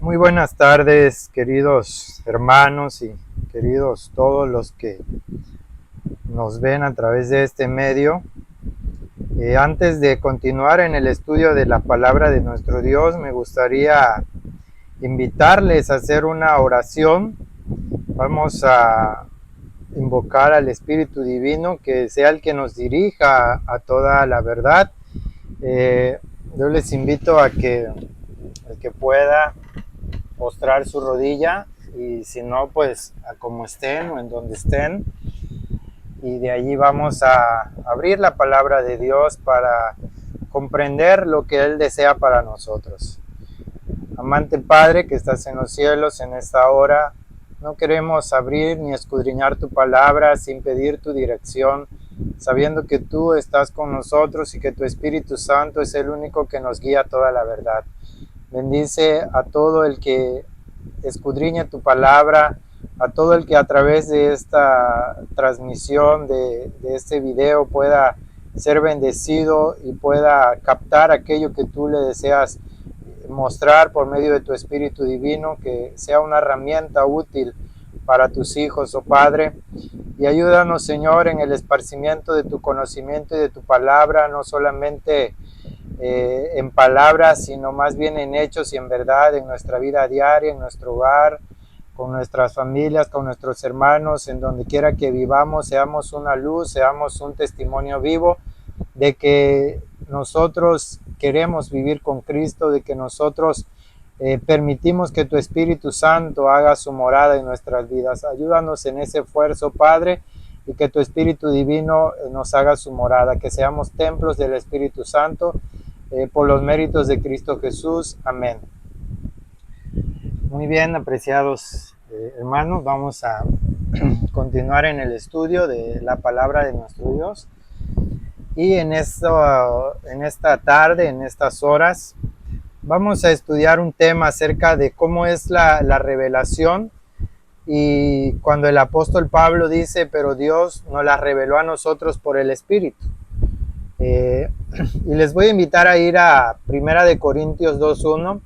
Muy buenas tardes, queridos hermanos y queridos todos los que nos ven a través de este medio. Antes de continuar en el estudio de la palabra de nuestro Dios, me gustaría invitarles a hacer una oración. Vamos a invocar al Espíritu Divino, que sea el que nos dirija a toda la verdad. Yo les invito a que el que pueda postrar su rodilla, y si no, pues a como estén o en donde estén, y de allí vamos a abrir la palabra de Dios para comprender lo que Él desea para nosotros. Amante Padre que estás en los cielos, en esta hora no queremos abrir ni escudriñar tu palabra sin pedir tu dirección, sabiendo que tú estás con nosotros y que tu Espíritu Santo es el único que nos guía a toda la verdad. Bendice a todo el que escudriña tu palabra, a todo el que a través de esta transmisión, de este video, pueda ser bendecido y pueda captar aquello que tú le deseas mostrar por medio de tu Espíritu Divino, que sea una herramienta útil para tus hijos, oh Padre. Y ayúdanos, Señor, en el esparcimiento de tu conocimiento y de tu palabra, no solamente en palabras, sino más bien en hechos y en verdad, en nuestra vida diaria, en nuestro hogar, con nuestras familias, con nuestros hermanos, en donde quiera que vivamos, seamos una luz, seamos un testimonio vivo de que nosotros queremos vivir con Cristo, de que nosotros permitimos que tu Espíritu Santo haga su morada en nuestras vidas. Ayúdanos en ese esfuerzo, Padre, y que tu Espíritu Divino nos haga su morada, que seamos templos del Espíritu Santo, por los méritos de Cristo Jesús. Amén. Muy bien, apreciados hermanos, vamos a continuar en el estudio de la palabra de nuestro Dios. Y en esta tarde, en estas horas, vamos a estudiar un tema acerca de cómo es la revelación. Y cuando el apóstol Pablo dice, pero Dios nos la reveló a nosotros por el Espíritu. Y les voy a invitar a ir a 1 Corintios 2:1.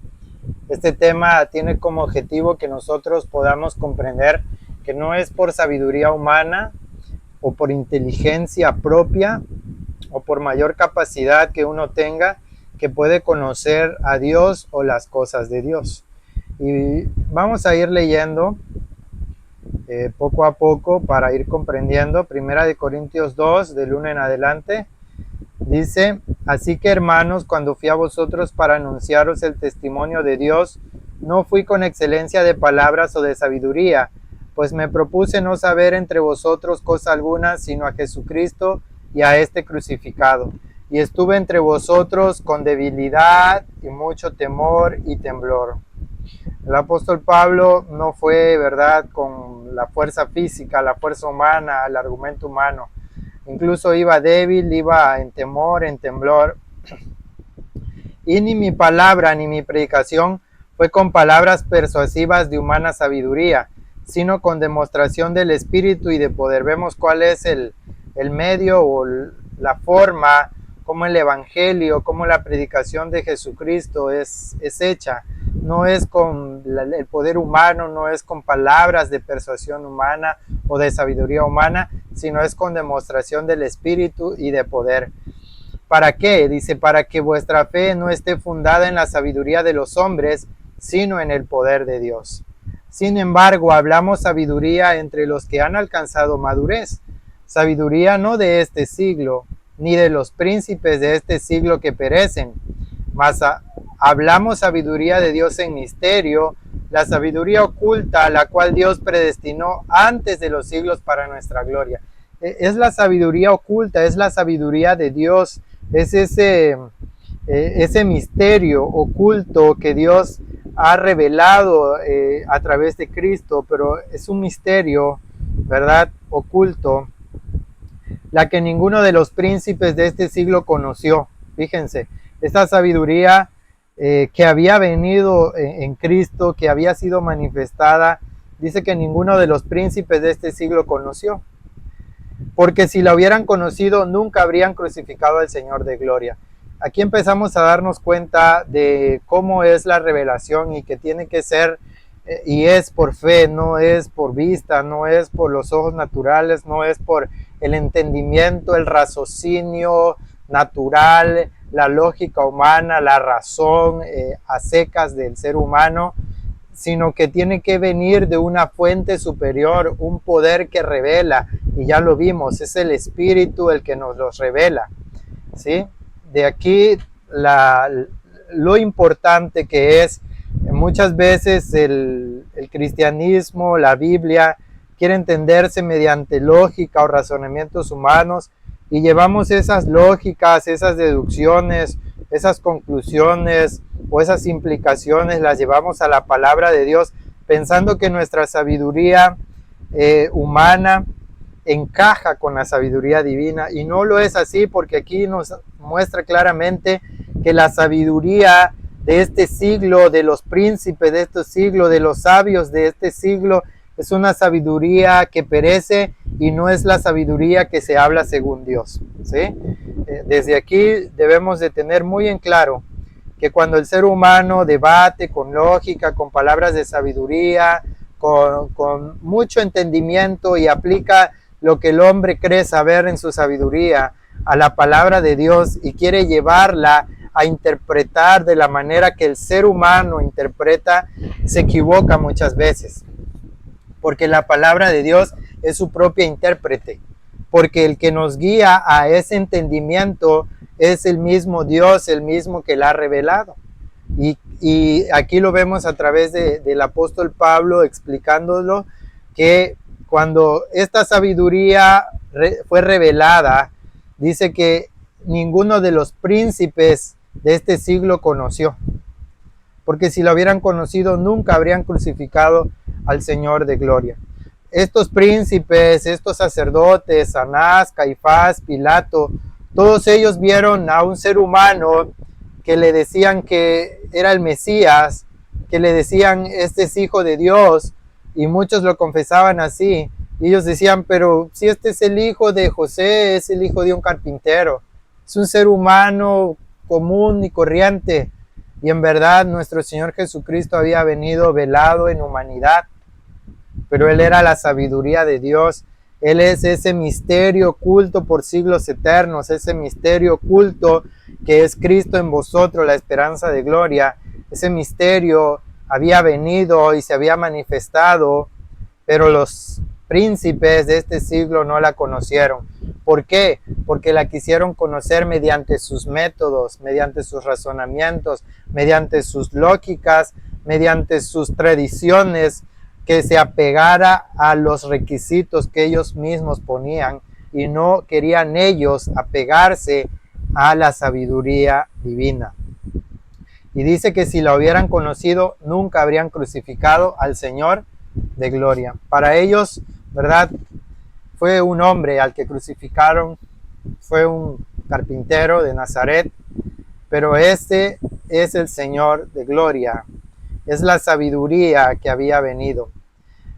Este tema tiene como objetivo que nosotros podamos comprender que no es por sabiduría humana o por inteligencia propia o por mayor capacidad que uno tenga que puede conocer a Dios o las cosas de Dios. Y vamos a ir leyendo poco a poco para ir comprendiendo. 1 Corintios 2, del 1 en adelante. Dice, así que hermanos, cuando fui a vosotros para anunciaros el testimonio de Dios, no fui con excelencia de palabras o de sabiduría, pues me propuse no saber entre vosotros cosa alguna, sino a Jesucristo y a este crucificado. Y estuve entre vosotros con debilidad y mucho temor y temblor. El apóstol Pablo no fue, ¿verdad?, con la fuerza física, la fuerza humana, el argumento humano. Incluso iba débil, iba en temor, en temblor. Y ni mi palabra ni mi predicación fue con palabras persuasivas de humana sabiduría, sino con demostración del Espíritu y de poder. Vemos cuál es el medio o la forma, como el Evangelio, como la predicación de Jesucristo es hecha. No es con el poder humano, no es con palabras de persuasión humana o de sabiduría humana, sino es con demostración del Espíritu y de poder. ¿Para qué? Dice, para que vuestra fe no esté fundada en la sabiduría de los hombres, sino en el poder de Dios. Sin embargo, hablamos sabiduría entre los que han alcanzado madurez, sabiduría no de este siglo, ni de los príncipes de este siglo que perecen, mas hablamos sabiduría de Dios en misterio, la sabiduría oculta, la cual Dios predestinó antes de los siglos para nuestra gloria. Es la sabiduría oculta, es la sabiduría de Dios, es ese misterio oculto que Dios ha revelado a través de Cristo, pero es un misterio, ¿verdad?, oculto, la que ninguno de los príncipes de este siglo conoció. Fíjense, esta sabiduría que había venido en Cristo, que había sido manifestada, dice que ninguno de los príncipes de este siglo conoció. Porque si la hubieran conocido, nunca habrían crucificado al Señor de gloria. aquí empezamos a darnos cuenta de cómo es la revelación y que tiene que ser y es por fe, no es por vista, no es por los ojos naturales, no es por el entendimiento, el raciocinio natural, la lógica humana, la razón a secas del ser humano, sino que tiene que venir de una fuente superior, un poder que revela, y ya lo vimos, es el Espíritu el que nos los revela, ¿sí? De aquí lo importante que es, muchas veces el cristianismo, la Biblia, quiere entenderse mediante lógica o razonamientos humanos, y llevamos esas lógicas, esas deducciones, esas conclusiones o esas implicaciones, las llevamos a la palabra de Dios, pensando que nuestra sabiduría humana encaja con la sabiduría divina, y no lo es así, porque aquí nos muestra claramente que la sabiduría de este siglo, de los príncipes de este siglo, de los sabios de este siglo, es una sabiduría que perece y no es la sabiduría que se habla según Dios, ¿sí? Desde aquí debemos de tener muy en claro que cuando el ser humano debate con lógica, con palabras de sabiduría, con mucho entendimiento y aplica lo que el hombre cree saber en su sabiduría a la palabra de Dios y quiere llevarla a interpretar de la manera que el ser humano interpreta, se equivoca muchas veces. Porque la palabra de Dios es su propia intérprete. Porque el que nos guía a ese entendimiento es el mismo Dios, el mismo que la ha revelado. Y aquí lo vemos a través del apóstol Pablo explicándolo, que cuando esta sabiduría fue revelada, dice que ninguno de los príncipes de este siglo conoció, porque si lo hubieran conocido nunca habrían crucificado al Señor de gloria. Estos príncipes, estos sacerdotes, Anás, Caifás, Pilato, todos ellos vieron a un ser humano que le decían que era el Mesías, que le decían este es hijo de Dios, y muchos lo confesaban así, y ellos decían, pero si este es el hijo de José, es el hijo de un carpintero, es un ser humano común y corriente. Y en verdad nuestro Señor Jesucristo había venido velado en humanidad, pero Él era la sabiduría de Dios. Él es ese misterio oculto por siglos eternos, ese misterio oculto que es Cristo en vosotros, la esperanza de gloria. Ese misterio había venido y se había manifestado, pero los príncipes de este siglo no la conocieron. ¿Por qué? Porque la quisieron conocer mediante sus métodos, mediante sus razonamientos, mediante sus lógicas, mediante sus tradiciones, que se apegara a los requisitos que ellos mismos ponían, y no querían ellos apegarse a la sabiduría divina. Y dice que si la hubieran conocido, nunca habrían crucificado al Señor de gloria. Para ellos, ¿verdad? Fue un hombre al que crucificaron, fue un carpintero de Nazaret, pero este es el Señor de gloria. Es la sabiduría que había venido.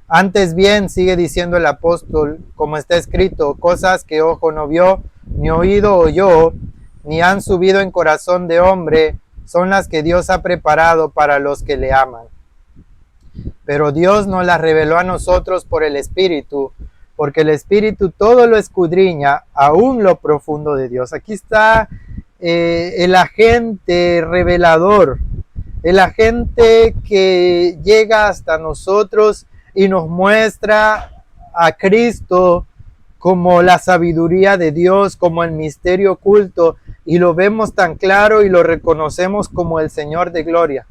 Antes bien, sigue diciendo el apóstol, como está escrito, cosas que ojo no vio, ni oído oyó, ni han subido en corazón de hombre, son las que Dios ha preparado para los que le aman. Pero Dios nos las reveló a nosotros por el Espíritu, porque el Espíritu todo lo escudriña, aún lo profundo de Dios. Aquí está el agente revelador, el agente que llega hasta nosotros y nos muestra a Cristo como la sabiduría de Dios, como el misterio oculto, y lo vemos tan claro y lo reconocemos como el Señor de gloria.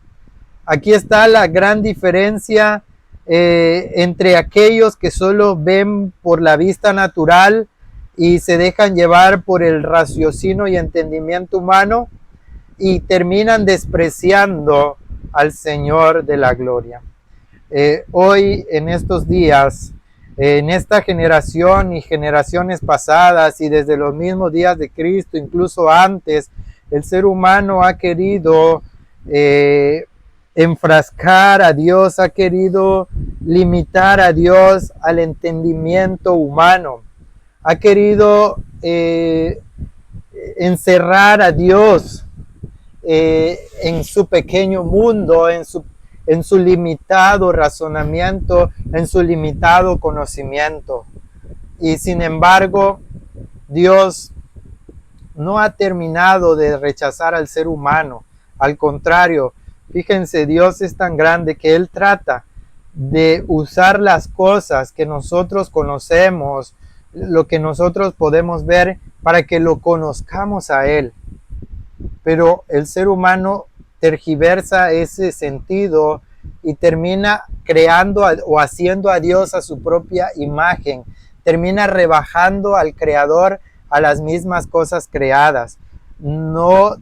Aquí está la gran diferencia entre aquellos que solo ven por la vista natural y se dejan llevar por el raciocinio y entendimiento humano y terminan despreciando al Señor de la gloria. Hoy, en estos días, en esta generación y generaciones pasadas y desde los mismos días de Cristo, incluso antes, el ser humano ha querido enfrascar a Dios, ha querido limitar a Dios al entendimiento humano, ha querido encerrar a Dios en su pequeño mundo, en su limitado razonamiento, en su limitado conocimiento. Y sin embargo, Dios no ha terminado de rechazar al ser humano. Al contrario, fíjense, Dios es tan grande que Él trata de usar las cosas que nosotros conocemos, lo que nosotros podemos ver, para que lo conozcamos a Él. Pero el ser humano tergiversa ese sentido y termina creando o haciendo a Dios a su propia imagen. Termina rebajando al Creador a las mismas cosas creadas. No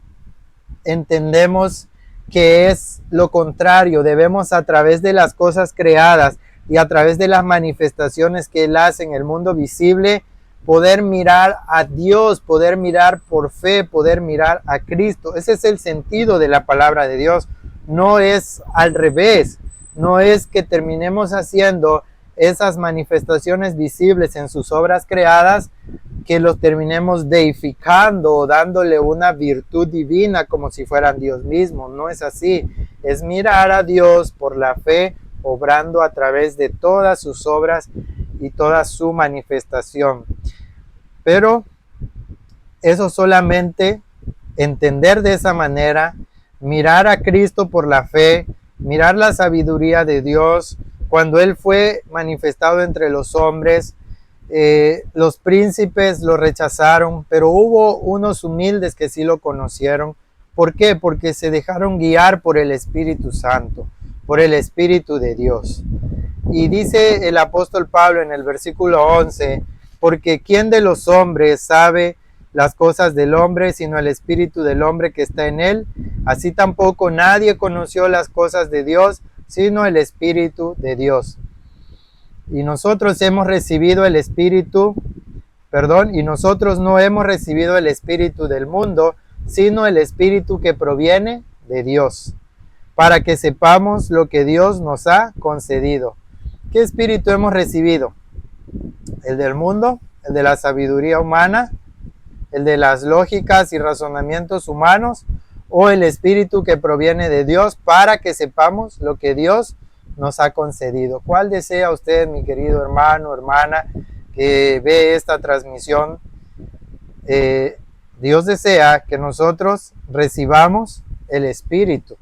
entendemos que es lo contrario. Debemos, a través de las cosas creadas y a través de las manifestaciones que Él hace en el mundo visible, poder mirar a Dios, poder mirar por fe, poder mirar a Cristo. Ese es el sentido de la palabra de Dios. No es al revés. No es que terminemos haciendo esas manifestaciones visibles en sus obras creadas, que los terminemos deificando o dándole una virtud divina como si fueran Dios mismo. No es así. Es mirar a Dios por la fe, obrando a través de todas sus obras y toda su manifestación. Pero eso solamente, entender de esa manera, mirar a Cristo por la fe, mirar la sabiduría de Dios, cuando Él fue manifestado entre los hombres, los príncipes lo rechazaron, pero hubo unos humildes que sí lo conocieron. ¿Por qué? Porque se dejaron guiar por el Espíritu Santo, por el Espíritu de Dios. Y dice el apóstol Pablo en el versículo 11, porque ¿quién de los hombres sabe las cosas del hombre, sino el Espíritu del hombre que está en él? Así tampoco nadie conoció las cosas de Dios, sino el Espíritu de Dios. Y nosotros hemos recibido el Espíritu, y nosotros no hemos recibido el Espíritu del mundo, sino el Espíritu que proviene de Dios, para que sepamos lo que Dios nos ha concedido. ¿Qué espíritu hemos recibido? ¿El del mundo? ¿El de la sabiduría humana? ¿El de las lógicas y razonamientos humanos? ¿O el espíritu que proviene de Dios, para que sepamos lo que Dios nos ha concedido? ¿Cuál desea usted, mi querido hermano, hermana, que ve esta transmisión? Dios desea que nosotros recibamos el Espíritu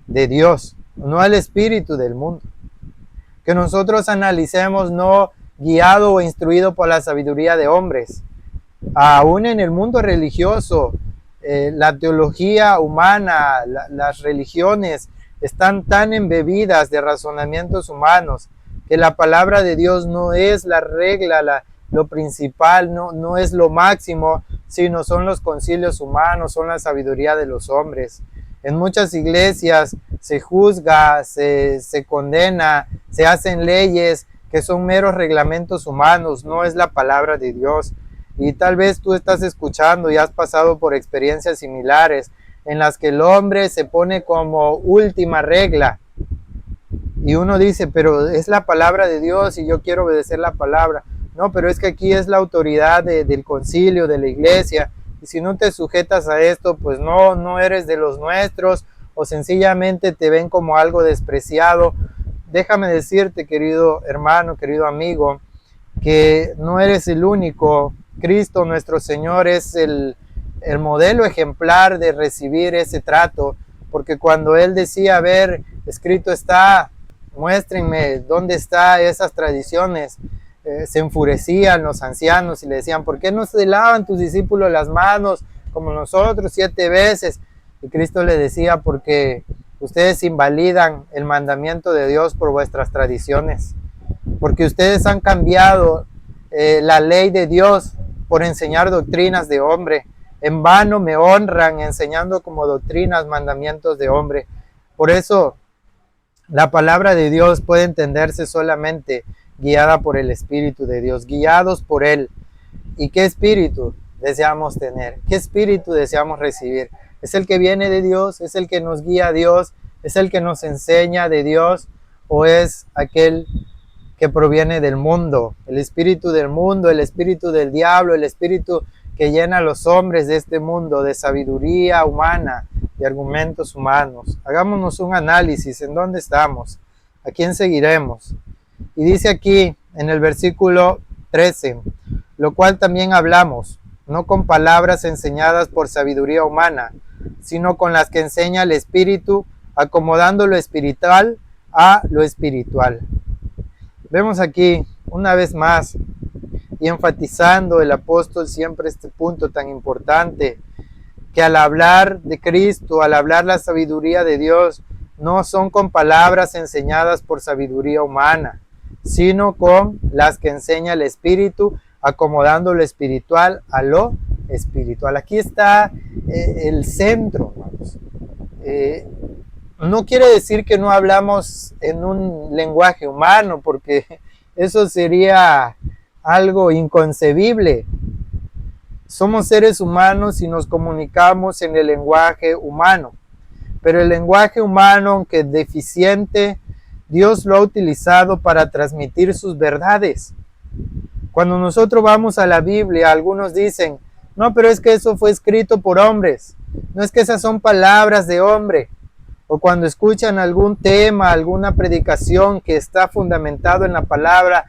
de Dios, no el espíritu del mundo. Que nosotros analicemos no guiado o instruido por la sabiduría de hombres. Aún en el mundo religioso, la teología humana, las religiones están tan embebidas de razonamientos humanos que la palabra de Dios no es la regla, lo principal, no es lo máximo, sino son los concilios humanos, son la sabiduría de los hombres. En muchas iglesias se juzga, se condena, se hacen leyes que son meros reglamentos humanos, no es la palabra de Dios. Y tal vez tú estás escuchando y has pasado por experiencias similares en las que el hombre se pone como última regla. Y uno dice, pero es la palabra de Dios y yo quiero obedecer la palabra. No, pero es que aquí es la autoridad del concilio, de la iglesia. Y si no te sujetas a esto, pues no eres de los nuestros, o sencillamente te ven como algo despreciado. Déjame decirte, querido hermano, querido amigo, que no eres el único. Cristo nuestro Señor es el modelo ejemplar de recibir ese trato, porque cuando Él decía, a ver, escrito está, muéstrenme dónde están esas tradiciones, se enfurecían los ancianos y le decían, ¿por qué no se lavan tus discípulos las manos como nosotros 7 veces? Y Cristo le decía, porque ustedes invalidan el mandamiento de Dios por vuestras tradiciones, porque ustedes han cambiado la ley de Dios por enseñar doctrinas de hombre. En vano me honran enseñando como doctrinas mandamientos de hombre. Por eso la palabra de Dios puede entenderse solamente guiada por el Espíritu de Dios, guiados por Él. ¿Y qué espíritu deseamos tener? ¿Qué espíritu deseamos recibir? ¿Es el que viene de Dios? ¿Es el que nos guía a Dios? ¿Es el que nos enseña de Dios? ¿O es aquel que proviene del mundo? El espíritu del mundo, el espíritu del diablo, el espíritu que llena a los hombres de este mundo de sabiduría humana, de argumentos humanos. Hagámonos un análisis en dónde estamos, a quién seguiremos. Y dice aquí en el versículo 13, lo cual también hablamos, no con palabras enseñadas por sabiduría humana, sino con las que enseña el Espíritu, acomodando lo espiritual a lo espiritual. Vemos aquí una vez más y enfatizando el apóstol siempre este punto tan importante, que al hablar de Cristo, al hablar la sabiduría de Dios, no son con palabras enseñadas por sabiduría humana, sino con las que enseña el Espíritu, acomodando lo espiritual a lo espiritual. Aquí está el centro, hermanos. No quiere decir que no hablamos en un lenguaje humano, porque eso sería algo inconcebible. Somos seres humanos y nos comunicamos en el lenguaje humano, pero el lenguaje humano, aunque deficiente, Dios lo ha utilizado para transmitir sus verdades. Cuando nosotros vamos a la Biblia, algunos dicen, no, pero es que eso fue escrito por hombres, no es que esas son palabras de hombre. O cuando escuchan algún tema, alguna predicación que está fundamentado en la palabra,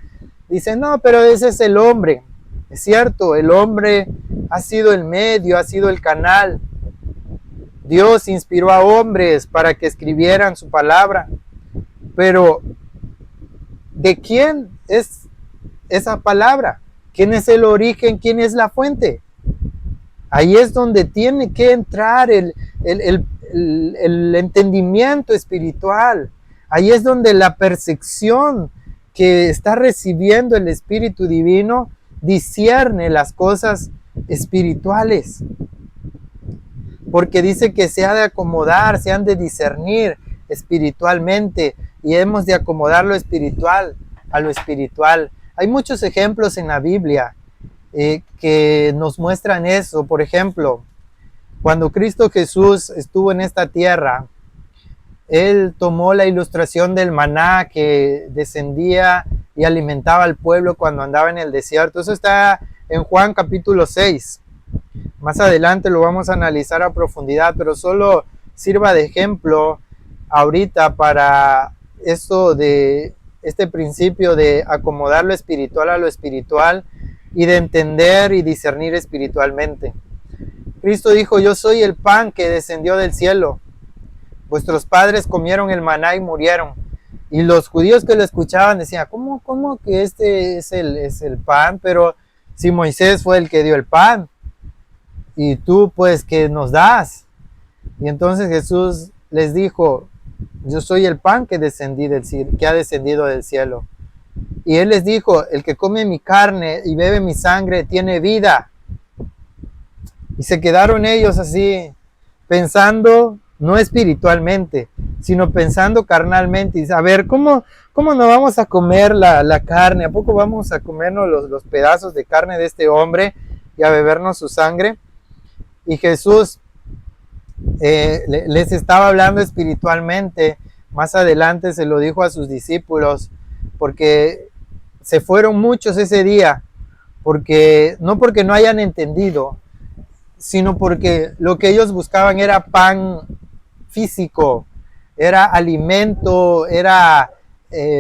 dicen, no, pero ese es el hombre. Es cierto, el hombre ha sido el medio, ha sido el canal. Dios inspiró a hombres para que escribieran su palabra. Pero, ¿de quién es esa palabra? ¿Quién es el origen? ¿Quién es la fuente? Ahí es donde tiene que entrar el entendimiento espiritual. Ahí es donde la percepción que está recibiendo el Espíritu Divino discierne las cosas espirituales. Porque dice que se ha de acomodar, se han de discernir espiritualmente y hemos de acomodar lo espiritual a lo espiritual. Hay muchos ejemplos en la Biblia que nos muestran eso. Por ejemplo, cuando Cristo Jesús estuvo en esta tierra, Él tomó la ilustración del maná que descendía y alimentaba al pueblo cuando andaba en el desierto. Eso está en Juan capítulo 6. Más adelante lo vamos a analizar a profundidad, pero solo sirva de ejemplo ahorita para esto de este principio de acomodar lo espiritual a lo espiritual y de entender y discernir espiritualmente. Cristo dijo, yo soy el pan que descendió del cielo. Vuestros padres comieron el maná y murieron. Y los judíos que lo escuchaban decían, ¿cómo que este es el pan? Pero si Moisés fue el que dio el pan, y tú pues que nos das. Y entonces Jesús les dijo, yo soy el pan que ha descendido del cielo. Y Él les dijo, el que come mi carne y bebe mi sangre tiene vida. Y se quedaron ellos así, pensando no espiritualmente, sino pensando carnalmente. Y dice, a ver, ¿cómo no vamos a comer la carne? ¿A poco vamos a comernos los pedazos de carne de este hombre y a bebernos su sangre? Y Jesús les estaba hablando espiritualmente. Más adelante se lo dijo a sus discípulos, porque se fueron muchos ese día, no porque no hayan entendido, sino porque lo que ellos buscaban era pan físico, era alimento, era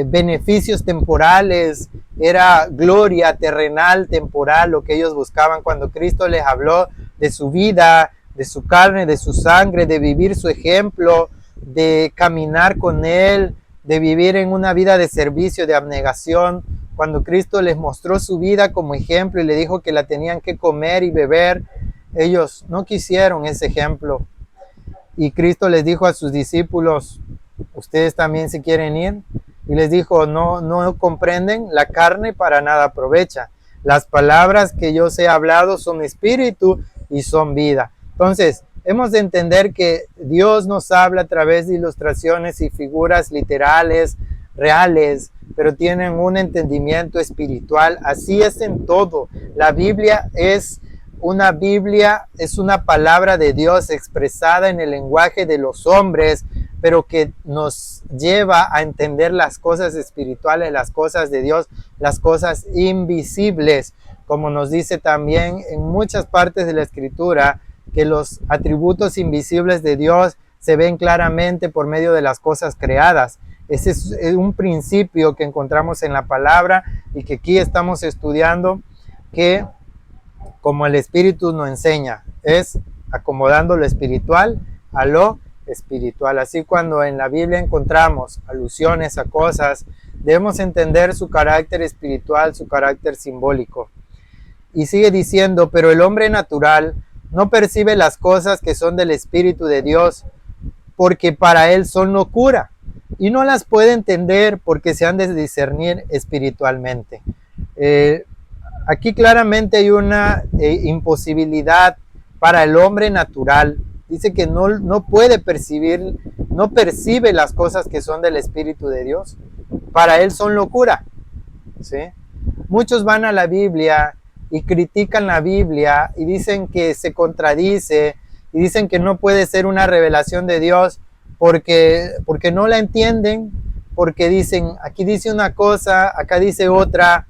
beneficios temporales, era gloria terrenal, temporal, lo que ellos buscaban. Cuando Cristo les habló de su vida, de su carne, de su sangre, de vivir su ejemplo, de caminar con Él, de vivir en una vida de servicio, de abnegación. Cuando Cristo les mostró su vida como ejemplo y le dijo que la tenían que comer y beber, ellos no quisieron ese ejemplo. Y Cristo les dijo a sus discípulos, ¿ustedes también se quieren ir? Y les dijo, no comprenden, la carne para nada aprovecha. Las palabras que yo os he hablado son espíritu y son vida. Entonces, hemos de entender que Dios nos habla a través de ilustraciones y figuras literales, reales, pero tienen un entendimiento espiritual. Así es en todo. La Biblia es una palabra de Dios expresada en el lenguaje de los hombres, pero que nos lleva a entender las cosas espirituales, las cosas de Dios, las cosas invisibles. como nos dice también en muchas partes de la Escritura, que los atributos invisibles de Dios se ven claramente por medio de las cosas creadas. Ese es un principio que encontramos en la palabra y que aquí estamos estudiando, que como el Espíritu nos enseña, es acomodando lo espiritual a lo espiritual. Así, cuando en la Biblia encontramos alusiones a cosas, debemos entender su carácter espiritual, su carácter simbólico. Y sigue diciendo, pero el hombre natural no percibe las cosas que son del Espíritu de Dios, porque para él son locura, y no las puede entender porque se han de discernir espiritualmente. Aquí claramente hay una imposibilidad para el hombre natural. Dice que no puede percibir, no percibe las cosas que son del Espíritu de Dios. Para él son locura, ¿sí? Muchos van a la Biblia y critican la Biblia y dicen que se contradice y dicen que no puede ser una revelación de Dios porque no la entienden, porque dicen, aquí dice una cosa, acá dice otra,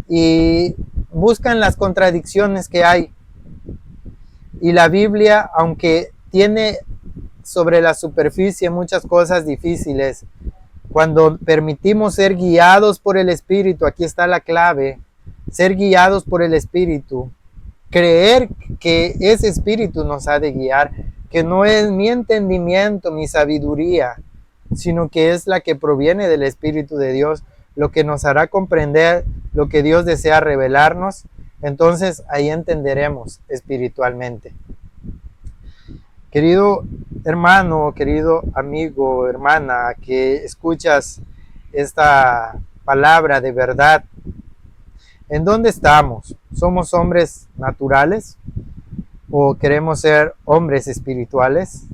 y buscan las contradicciones que hay. Y la Biblia, aunque tiene sobre la superficie muchas cosas difíciles, cuando permitimos ser guiados por el Espíritu, aquí está la clave, ser guiados por el Espíritu, creer que ese Espíritu nos ha de guiar, que no es mi entendimiento, mi sabiduría, sino que es la que proviene del Espíritu de Dios, lo que nos hará comprender lo que Dios desea revelarnos. Entonces ahí entenderemos espiritualmente. Querido hermano, querido amigo, hermana, que escuchas esta palabra de verdad, ¿en dónde estamos? ¿Somos hombres naturales o queremos ser hombres espirituales?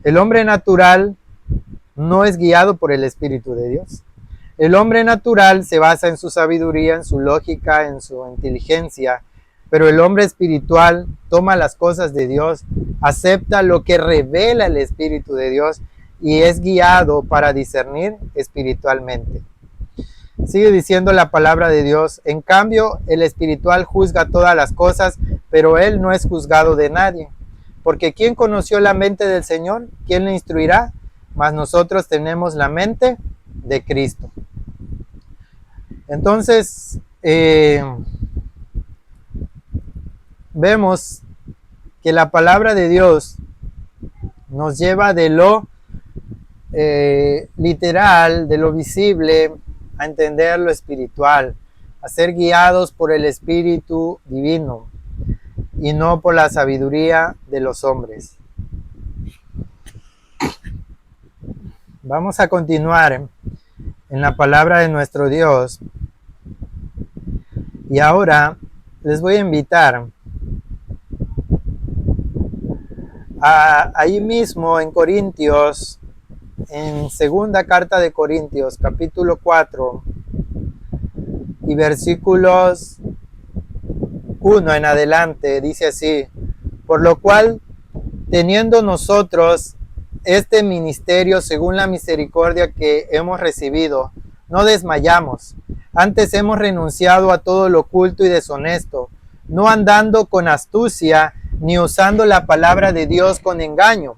El hombre natural no es guiado por el Espíritu de Dios. El hombre natural se basa en su sabiduría, en su lógica, en su inteligencia, pero el hombre espiritual toma las cosas de Dios, acepta lo que revela el Espíritu de Dios y es guiado para discernir espiritualmente. Sigue diciendo la palabra de Dios, en cambio el espiritual juzga todas las cosas, pero él no es juzgado de nadie. Porque ¿quién conoció la mente del Señor? ¿Quién le instruirá? Mas nosotros tenemos la mente de Cristo. Entonces, vemos que la palabra de Dios nos lleva de lo literal, de lo visible, a entender lo espiritual, a ser guiados por el Espíritu Divino y no por la sabiduría de los hombres. Vamos a continuar en la palabra de nuestro Dios. Y ahora les voy a invitar ahí mismo en Corintios, en segunda carta de Corintios, capítulo 4 y versículos 1 en adelante, dice así: por lo cual, teniendo nosotros este ministerio según la misericordia que hemos recibido, no desmayamos. Antes hemos renunciado a todo lo oculto y deshonesto, no andando con astucia, ni usando la palabra de Dios con engaño,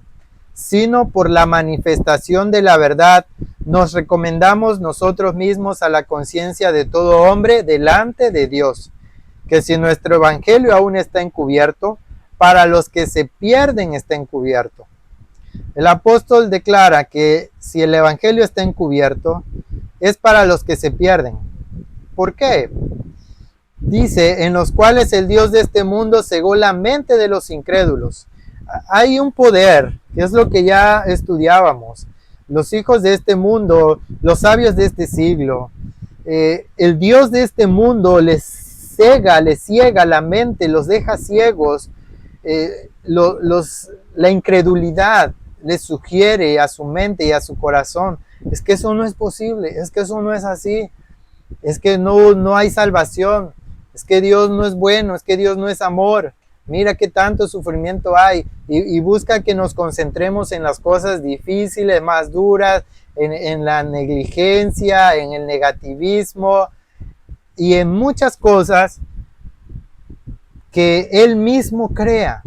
sino por la manifestación de la verdad, nos recomendamos nosotros mismos a la conciencia de todo hombre delante de Dios, que si nuestro evangelio aún está encubierto, para los que se pierden está encubierto. El apóstol declara que si el evangelio está encubierto, es para los que se pierden. ¿Por qué? Dice, en los cuales el Dios de este mundo cegó la mente de los incrédulos. Hay un poder, que es lo que ya estudiábamos. Los hijos de este mundo, los sabios de este siglo, el Dios de este mundo les ciega la mente, los deja ciegos. La incredulidad les sugiere a su mente y a su corazón, es que eso no es posible, es que eso no es así, es que no hay salvación, es que Dios no es bueno, es que Dios no es amor, mira qué tanto sufrimiento hay, y busca que nos concentremos en las cosas difíciles, más duras, en la negligencia, en el negativismo y en muchas cosas que Él mismo crea,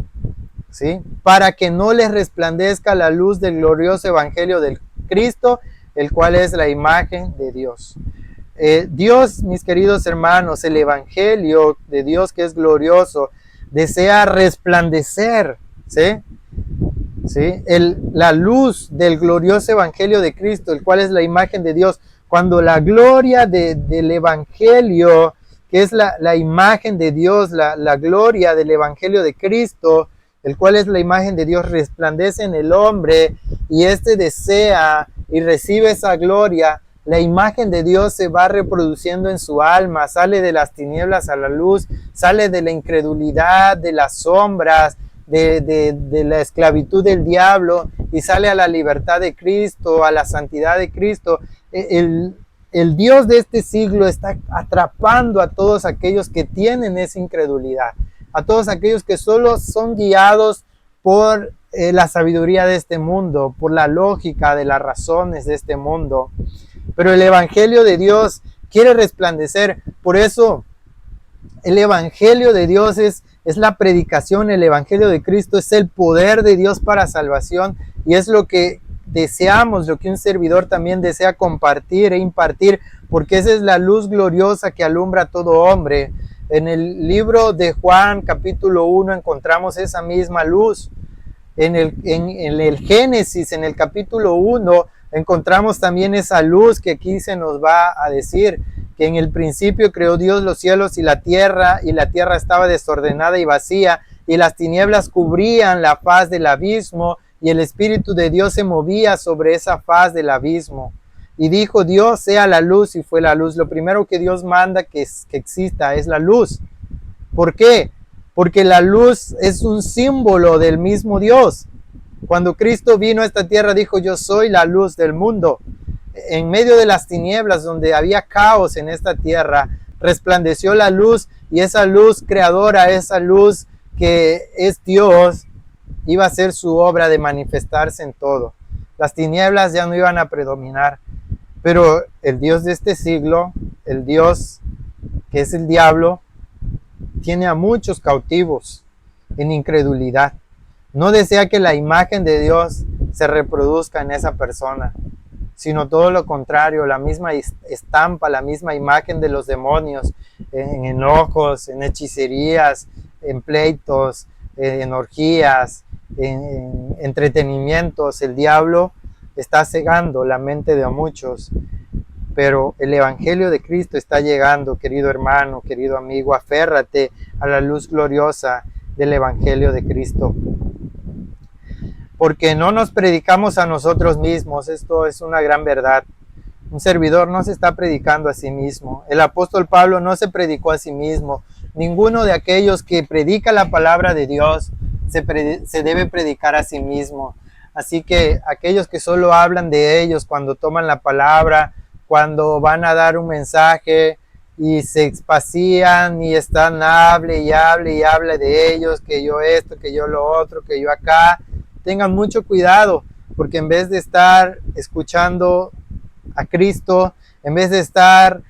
¿sí? Para que no les resplandezca la luz del glorioso evangelio del Cristo, el cual es la imagen de Dios. Dios, mis queridos hermanos, el evangelio de Dios que es glorioso, desea resplandecer, ¿sí? ¿Sí? La luz del glorioso evangelio de Cristo, el cual es la imagen de Dios. Cuando la gloria del evangelio, que es la imagen de Dios, la gloria del evangelio de Cristo, el cual es la imagen de Dios, resplandece en el hombre y éste desea y recibe esa gloria, la imagen de Dios se va reproduciendo en su alma, sale de las tinieblas a la luz, sale de la incredulidad, de las sombras, de la esclavitud del diablo y sale a la libertad de Cristo, a la santidad de Cristo. El Dios de este siglo está atrapando a todos aquellos que tienen esa incredulidad, a todos aquellos que solo son guiados por la sabiduría de este mundo, por la lógica de las razones de este mundo. Pero el evangelio de Dios quiere resplandecer. Por eso el evangelio de Dios es la predicación, el evangelio de Cristo es el poder de Dios para salvación y es lo que deseamos, lo que un servidor también desea compartir e impartir, porque esa es la luz gloriosa que alumbra a todo hombre. En el libro de Juan capítulo 1 encontramos esa misma luz. En el Génesis, en el capítulo 1, encontramos también esa luz que aquí se nos va a decir, que en el principio creó Dios los cielos y la tierra estaba desordenada y vacía, y las tinieblas cubrían la faz del abismo, y el Espíritu de Dios se movía sobre esa faz del abismo. Y dijo Dios, sea la luz, y fue la luz. Lo primero que Dios manda que exista es la luz. ¿Por qué? Porque la luz es un símbolo del mismo Dios. Cuando Cristo vino a esta tierra, dijo, yo soy la luz del mundo. En medio de las tinieblas, donde había caos en esta tierra, resplandeció la luz, y esa luz creadora, esa luz que es Dios, iba a ser su obra de manifestarse en todo. Las tinieblas ya no iban a predominar, pero el Dios de este siglo, el Dios que es el diablo, tiene a muchos cautivos en incredulidad. No desea que la imagen de Dios se reproduzca en esa persona, sino todo lo contrario, la misma estampa, la misma imagen de los demonios, en enojos, en hechicerías, en pleitos, en orgías, en entretenimientos. El diablo está cegando la mente de muchos, pero el evangelio de Cristo está llegando, querido hermano, querido amigo. Aférrate a la luz gloriosa del evangelio de Cristo, porque no nos predicamos a nosotros mismos. Esto es una gran verdad. Un servidor no se está predicando a sí mismo. El apóstol Pablo no se predicó a sí mismo. Ninguno de aquellos que predica la palabra de Dios se debe predicar a sí mismo. Así que aquellos que solo hablan de ellos cuando toman la palabra, cuando van a dar un mensaje y se expacían y están hable y hable y hable de ellos, que yo esto, que yo lo otro, que yo acá, tengan mucho cuidado, porque en vez de estar escuchando a Cristo, en vez de estar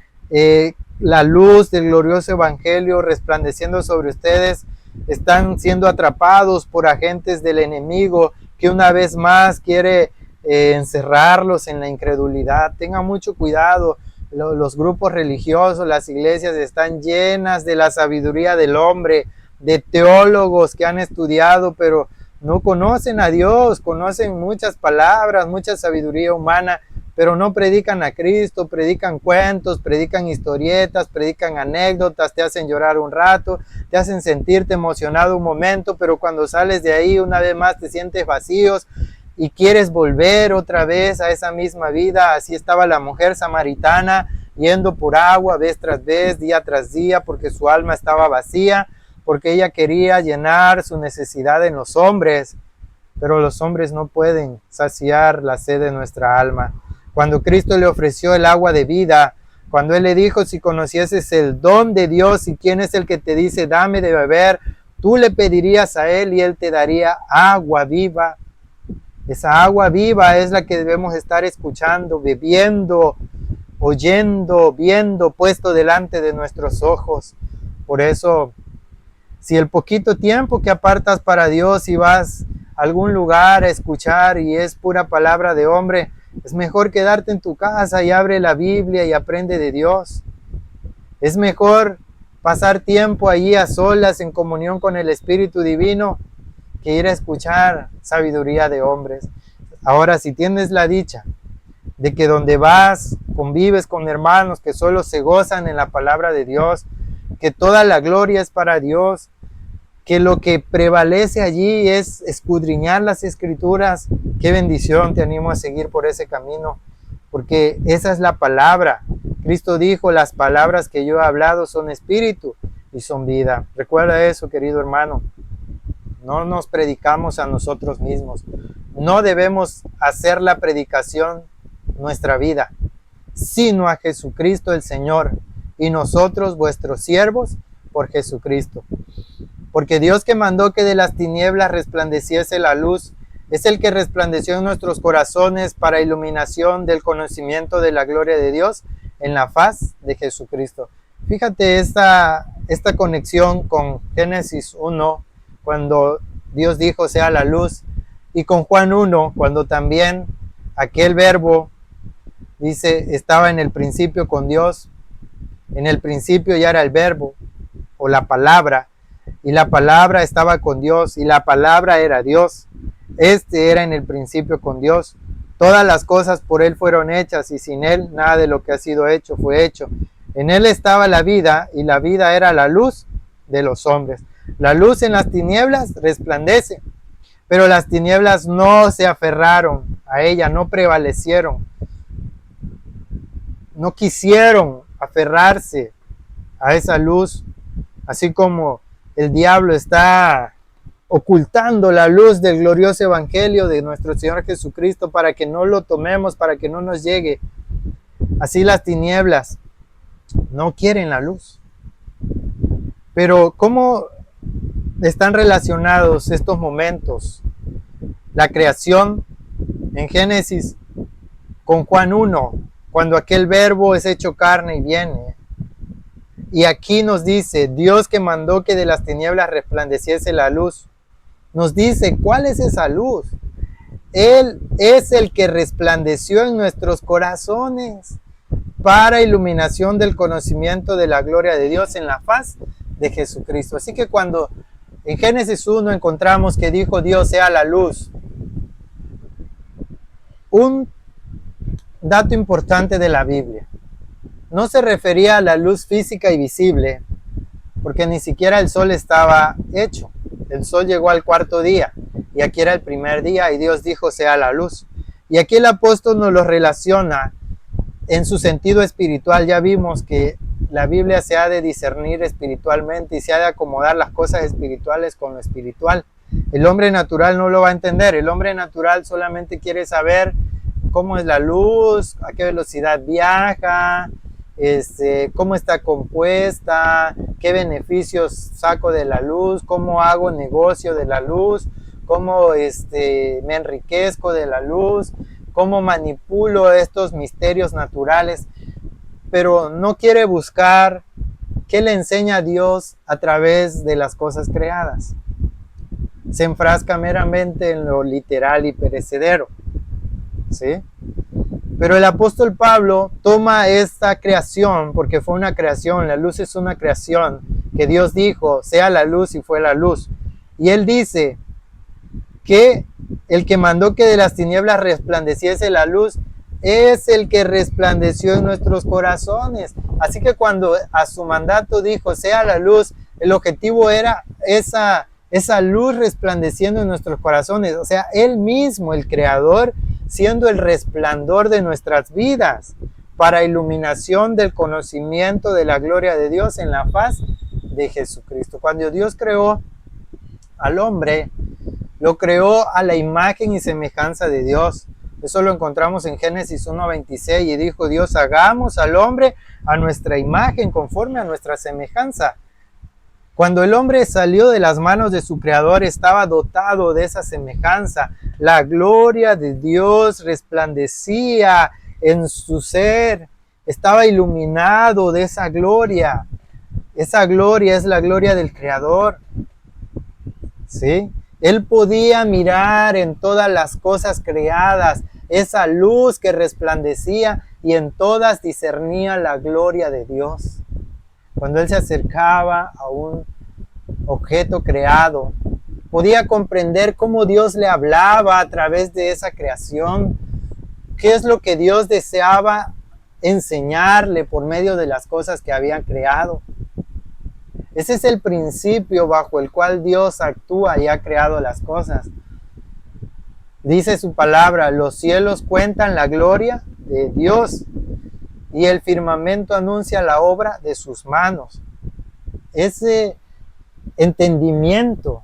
la luz del glorioso evangelio resplandeciendo sobre ustedes, están siendo atrapados por agentes del enemigo que una vez más quiere encerrarlos en la incredulidad. Tengan mucho cuidado. Los grupos religiosos, las iglesias están llenas de la sabiduría del hombre, de teólogos que han estudiado, pero no conocen a Dios, conocen muchas palabras, mucha sabiduría humana, pero no predican a Cristo, predican cuentos, predican historietas, predican anécdotas, te hacen llorar un rato, te hacen sentirte emocionado un momento, pero cuando sales de ahí una vez más te sientes vacíos y quieres volver otra vez a esa misma vida. Así estaba la mujer samaritana, yendo por agua vez tras vez, día tras día, porque su alma estaba vacía, porque ella quería llenar su necesidad en los hombres, pero los hombres no pueden saciar la sed de nuestra alma. Cuando Cristo le ofreció el agua de vida, cuando Él le dijo, si conocieses el don de Dios y quién es el que te dice, dame de beber, tú le pedirías a Él y Él te daría agua viva. Esa agua viva es la que debemos estar escuchando, bebiendo, oyendo, viendo, puesto delante de nuestros ojos. Por eso Si el poquito tiempo que apartas para Dios y vas a algún lugar a escuchar y es pura palabra de hombre, es mejor quedarte en tu casa y abre la Biblia y aprende de Dios. Es mejor pasar tiempo allí a solas en comunión con el Espíritu Divino que ir a escuchar sabiduría de hombres. Ahora, si tienes la dicha de que donde vas convives con hermanos que solo se gozan en la palabra de Dios, que toda la gloria es para Dios, que lo que prevalece allí es escudriñar las Escrituras, qué bendición, te animo a seguir por ese camino, porque esa es la palabra. Cristo dijo, las palabras que yo he hablado son espíritu y son vida. Recuerda eso, querido hermano. No nos predicamos a nosotros mismos. No debemos hacer la predicación nuestra vida, sino a Jesucristo el Señor, y nosotros vuestros siervos por Jesucristo. Porque Dios, que mandó que de las tinieblas resplandeciese la luz, es el que resplandeció en nuestros corazones para iluminación del conocimiento de la gloria de Dios en la faz de Jesucristo. Fíjate esta conexión con Génesis 1, cuando Dios dijo sea la luz, y con Juan 1, cuando también aquel verbo dice estaba en el principio con Dios. En el principio ya era el verbo o la palabra, y la palabra estaba con Dios y la palabra era Dios. Este era en el principio con Dios. Todas las cosas por Él fueron hechas y sin Él nada de lo que ha sido hecho fue hecho. En Él estaba la vida y la vida era la luz de los hombres. La luz en las tinieblas resplandece, pero las tinieblas no se aferraron a ella, no prevalecieron, no quisieron aferrarse a esa luz, así como el diablo está ocultando la luz del glorioso evangelio de nuestro Señor Jesucristo para que no lo tomemos, para que no nos llegue. Así las tinieblas no quieren la luz. Pero ¿cómo están relacionados estos momentos? La creación en Génesis con Juan 1, cuando aquel verbo es hecho carne y viene. Y aquí nos dice, Dios que mandó que de las tinieblas resplandeciese la luz. Nos dice, ¿cuál es esa luz? Él es el que resplandeció en nuestros corazones para iluminación del conocimiento de la gloria de Dios en la faz de Jesucristo. Así que cuando en Génesis 1 encontramos que dijo Dios sea la luz, un dato importante de la Biblia, no se refería a la luz física y visible, porque ni siquiera el sol estaba hecho. El sol llegó al cuarto día y aquí era el primer día y Dios dijo sea la luz. Y aquí el apóstol nos lo relaciona en su sentido espiritual. Ya vimos que la Biblia se ha de discernir espiritualmente y se ha de acomodar las cosas espirituales con lo espiritual. El hombre natural no lo va a entender. El hombre natural solamente quiere saber cómo es la luz, a qué velocidad viaja, cómo está compuesta, qué beneficios saco de la luz, cómo hago negocio de la luz, cómo me enriquezco de la luz, cómo manipulo estos misterios naturales, pero no quiere buscar qué le enseña Dios a través de las cosas creadas. Se enfrasca meramente en lo literal y perecedero, ¿sí? Pero el apóstol Pablo toma esta creación, porque fue una creación, la luz es una creación, que Dios dijo, sea la luz y fue la luz. Y él dice que el que mandó que de las tinieblas resplandeciese la luz, es el que resplandeció en nuestros corazones. Así que cuando a su mandato dijo, sea la luz, el objetivo era esa luz resplandeciendo en nuestros corazones. O sea, Él mismo, el Creador, siendo el resplandor de nuestras vidas para iluminación del conocimiento de la gloria de Dios en la faz de Jesucristo. Cuando Dios creó al hombre, lo creó a la imagen y semejanza de Dios. Eso lo encontramos en Génesis 1:26 y dijo Dios, hagamos al hombre a nuestra imagen, conforme a nuestra semejanza. Cuando el hombre salió de las manos de su Creador, estaba dotado de esa semejanza. La gloria de Dios resplandecía en su ser. Estaba iluminado de esa gloria. Esa gloria es la gloria del Creador. ¿Sí? Él podía mirar en todas las cosas creadas esa luz que resplandecía y en todas discernía la gloria de Dios. Cuando él se acercaba a un objeto creado, podía comprender cómo Dios le hablaba a través de esa creación, qué es lo que Dios deseaba enseñarle por medio de las cosas que había creado. Ese es el principio bajo el cual Dios actúa y ha creado las cosas. Dice su palabra, los cielos cuentan la gloria de Dios y el firmamento anuncia la obra de sus manos. Ese entendimiento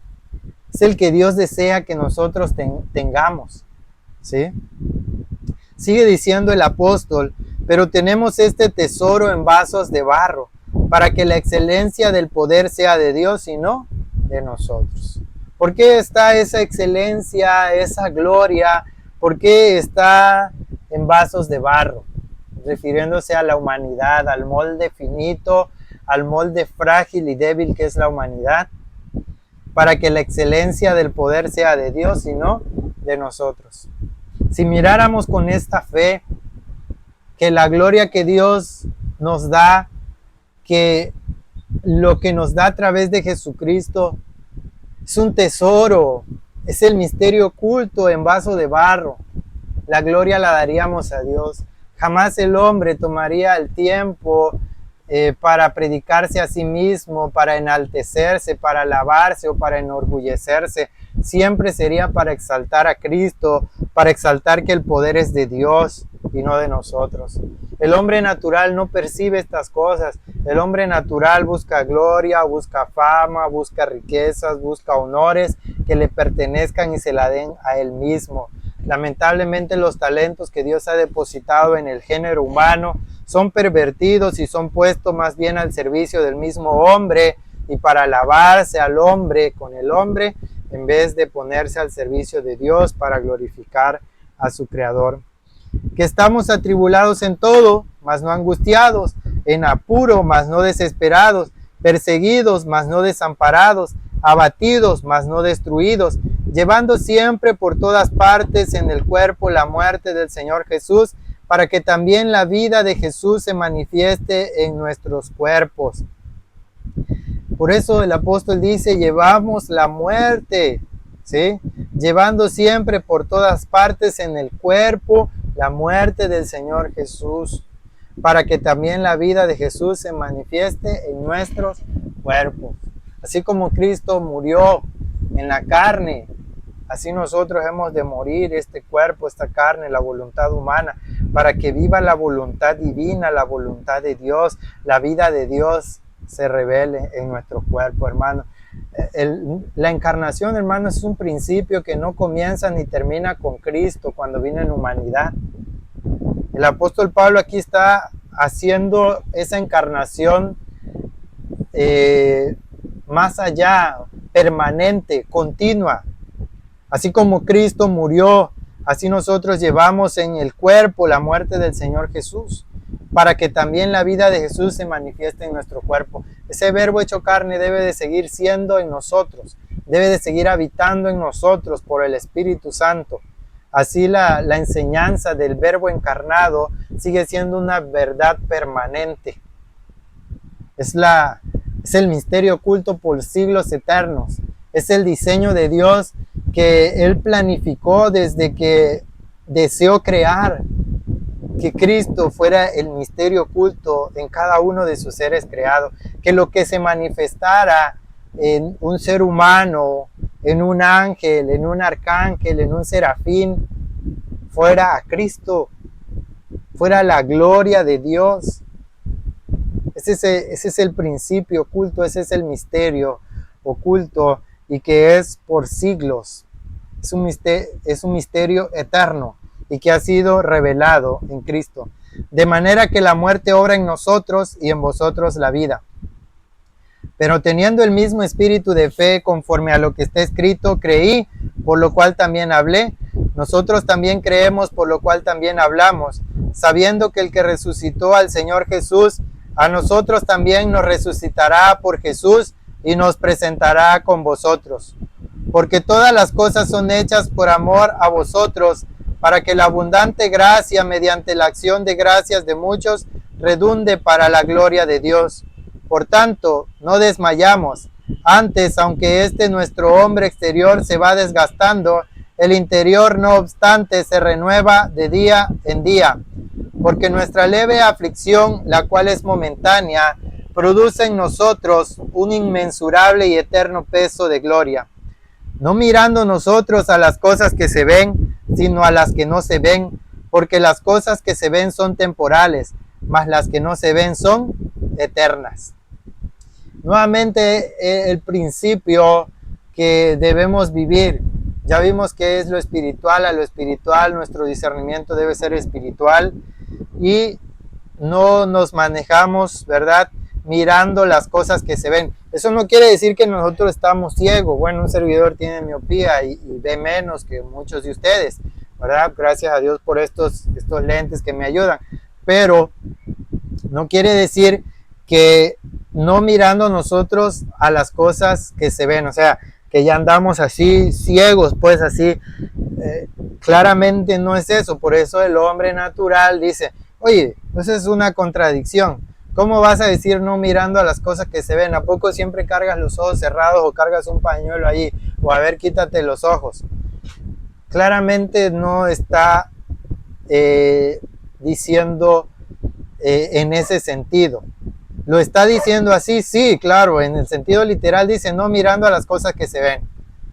es el que Dios desea que nosotros tengamos. ¿Sí? Sigue diciendo el apóstol, pero tenemos este tesoro en vasos de barro, para que la excelencia del poder sea de Dios y no de nosotros. ¿Por qué está esa excelencia, esa gloria? ¿Por qué está en vasos de barro? Refiriéndose a la humanidad, al molde finito, al molde frágil y débil que es la humanidad, para que la excelencia del poder sea de Dios y no de nosotros. Si miráramos con esta fe que la gloria que Dios nos da, que lo que nos da a través de Jesucristo es un tesoro, es el misterio oculto en vaso de barro, la gloria la daríamos a Dios. Jamás el hombre tomaría el tiempo para predicarse a sí mismo, para enaltecerse, para alabarse o para enorgullecerse. Siempre sería para exaltar a Cristo, para exaltar que el poder es de Dios y no de nosotros. El hombre natural no percibe estas cosas. El hombre natural busca gloria, busca fama, busca riquezas, busca honores que le pertenezcan y se la den a él mismo. Lamentablemente los talentos que Dios ha depositado en el género humano son pervertidos y son puestos más bien al servicio del mismo hombre y para alabarse al hombre con el hombre en vez de ponerse al servicio de Dios para glorificar a su Creador. Que estamos atribulados en todo, mas no angustiados, en apuro, mas no desesperados, perseguidos, mas no desamparados, abatidos, mas no destruidos, llevando siempre por todas partes en el cuerpo la muerte del Señor Jesús, para que también la vida de Jesús se manifieste en nuestros cuerpos. Por eso el apóstol dice, llevamos la muerte, ¿sí? Llevando siempre por todas partes en el cuerpo la muerte del Señor Jesús, para que también la vida de Jesús se manifieste en nuestros cuerpos. Así como Cristo murió en la carne, así nosotros hemos de morir este cuerpo, esta carne, la voluntad humana, para que viva la voluntad divina, la voluntad de Dios, la vida de Dios se revele en nuestro cuerpo, hermano. La encarnación, hermano, es un principio que no comienza ni termina con Cristo cuando viene en humanidad. El apóstol Pablo aquí está haciendo esa encarnación más allá, permanente, continua. Así como Cristo murió, así nosotros llevamos en el cuerpo la muerte del Señor Jesús, para que también la vida de Jesús se manifieste en nuestro cuerpo. Ese verbo hecho carne debe de seguir siendo en nosotros, debe de seguir habitando en nosotros por el Espíritu Santo. Así la enseñanza del verbo encarnado sigue siendo una verdad permanente. Es el misterio oculto por siglos eternos. Es el diseño de Dios que Él planificó desde que deseó crear, que Cristo fuera el misterio oculto en cada uno de sus seres creados, que lo que se manifestara en un ser humano, en un ángel, en un arcángel, en un serafín, fuera a Cristo, fuera la gloria de Dios. Ese es el principio oculto, ese es el misterio oculto y que es por siglos. Es un misterio eterno y que ha sido revelado en Cristo. De manera que la muerte obra en nosotros y en vosotros la vida. Pero teniendo el mismo espíritu de fe conforme a lo que está escrito, creí, por lo cual también hablé. Nosotros también creemos, por lo cual también hablamos, sabiendo que el que resucitó al Señor Jesús a nosotros también nos resucitará por Jesús y nos presentará con vosotros. Porque todas las cosas son hechas por amor a vosotros, para que la abundante gracia mediante la acción de gracias de muchos redunde para la gloria de Dios. Por tanto, no desmayamos. Antes, aunque nuestro hombre exterior se va desgastando, el interior no obstante se renueva de día en día. Porque nuestra leve aflicción, la cual es momentánea, produce en nosotros un inmensurable y eterno peso de gloria. No mirando nosotros a las cosas que se ven, sino a las que no se ven, porque las cosas que se ven son temporales, mas las que no se ven son eternas. Nuevamente el principio que debemos vivir. Ya vimos que es lo espiritual, a lo espiritual nuestro discernimiento debe ser espiritual y no nos manejamos, ¿verdad?, mirando las cosas que se ven. Eso no quiere decir que nosotros estamos ciegos. Bueno, un servidor tiene miopía y ve menos que muchos de ustedes, ¿verdad? Gracias a Dios por estos lentes que me ayudan. Pero no quiere decir que no mirando nosotros a las cosas que se ven, o sea, que ya andamos así ciegos, pues así, claramente no es eso. Por eso el hombre natural dice, oye, eso es una contradicción. ¿Cómo vas a decir no mirando a las cosas que se ven? ¿A poco siempre cargas los ojos cerrados o cargas un pañuelo ahí? O a ver, quítate los ojos. Claramente no está diciendo en ese sentido. ¿Lo está diciendo así? Sí, claro, en el sentido literal dice no mirando a las cosas que se ven.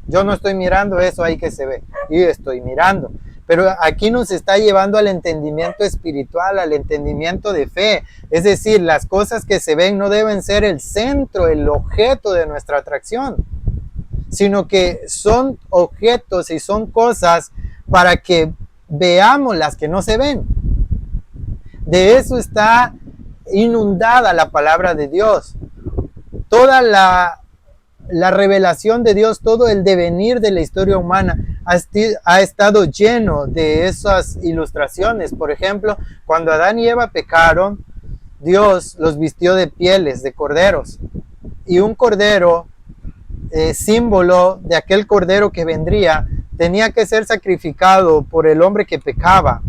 Yo no estoy mirando eso ahí que se ve, y estoy mirando. Pero aquí nos está llevando al entendimiento espiritual, al entendimiento de fe. Es decir, las cosas que se ven no deben ser el centro, el objeto de nuestra atracción, sino que son objetos y son cosas para que veamos las que no se ven. De eso está inundada la palabra de Dios. Toda la revelación de Dios, todo el devenir de la historia humana ha estado lleno de esas ilustraciones. Por ejemplo, cuando Adán y Eva pecaron, Dios los vistió de pieles de corderos. Y un cordero, símbolo de aquel cordero que vendría, tenía que ser sacrificado por el hombre que pecaba.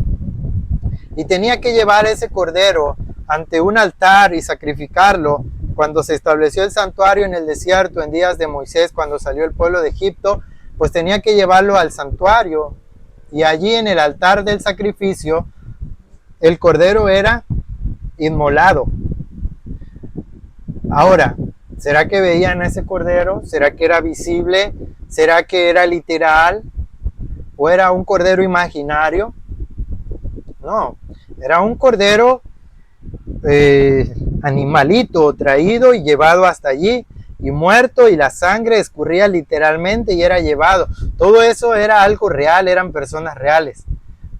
Y tenía que llevar ese cordero ante un altar y sacrificarlo. Cuando se estableció el santuario en el desierto en días de Moisés, cuando salió el pueblo de Egipto, pues tenía que llevarlo al santuario y allí en el altar del sacrificio el cordero era inmolado. Ahora, ¿será que veían a ese cordero? ¿Será que era visible? ¿Será que era literal? ¿O era un cordero imaginario? No, era un cordero animalito traído y llevado hasta allí y muerto, y la sangre escurría literalmente y era llevado. Todo eso era algo real, eran personas reales.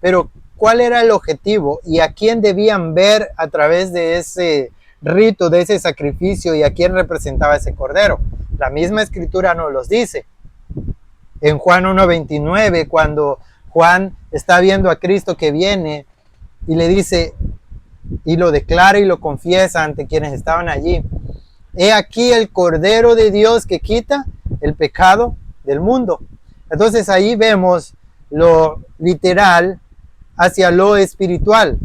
Pero ¿cuál era el objetivo y a quién debían ver a través de ese rito, de ese sacrificio, y a quién representaba ese cordero? La misma escritura nos los dice. En Juan 1:29, cuando Juan está viendo a Cristo que viene y le dice, y lo declara y lo confiesa ante quienes estaban allí: he aquí el Cordero de Dios que quita el pecado del mundo. Entonces ahí vemos lo literal hacia lo espiritual,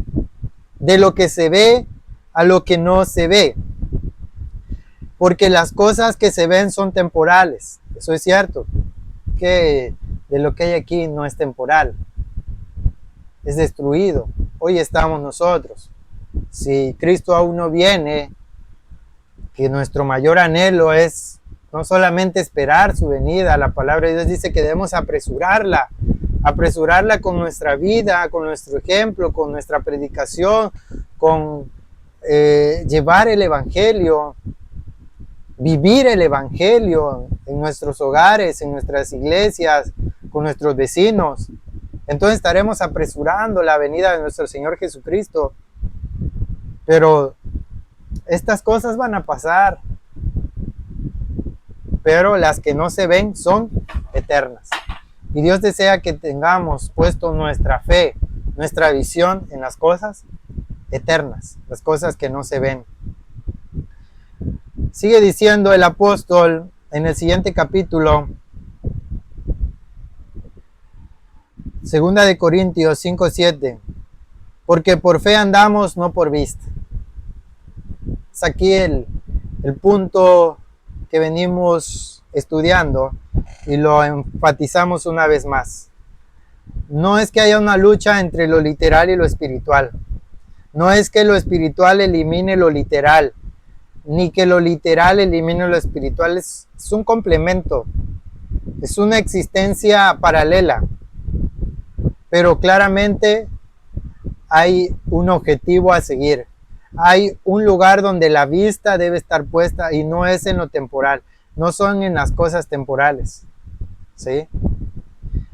de lo que se ve a lo que no se ve, porque las cosas que se ven son temporales. Eso es cierto, que de lo que hay aquí no es temporal, es destruido. Hoy estamos nosotros. Si Cristo aún no viene, que nuestro mayor anhelo es no solamente esperar su venida. La palabra de Dios dice que debemos apresurarla con nuestra vida, con nuestro ejemplo, con nuestra predicación, con llevar el evangelio, vivir el evangelio en nuestros hogares, en nuestras iglesias, con nuestros vecinos. Entonces estaremos apresurando la venida de nuestro Señor Jesucristo. Pero estas cosas van a pasar, pero las que no se ven son eternas. Y Dios desea que tengamos puesto nuestra fe, nuestra visión en las cosas eternas, las cosas que no se ven. Sigue diciendo el apóstol en el siguiente capítulo, 2 Corintios 5:7, porque por fe andamos, no por vista. Es aquí el punto que venimos estudiando y lo enfatizamos una vez más. No es que haya una lucha entre lo literal y lo espiritual. No es que lo espiritual elimine lo literal, ni que lo literal elimine lo espiritual. Es un complemento, es una existencia paralela, pero claramente hay un objetivo a seguir. Hay un lugar donde la vista debe estar puesta y no es en lo temporal, no son en las cosas temporales, ¿sí?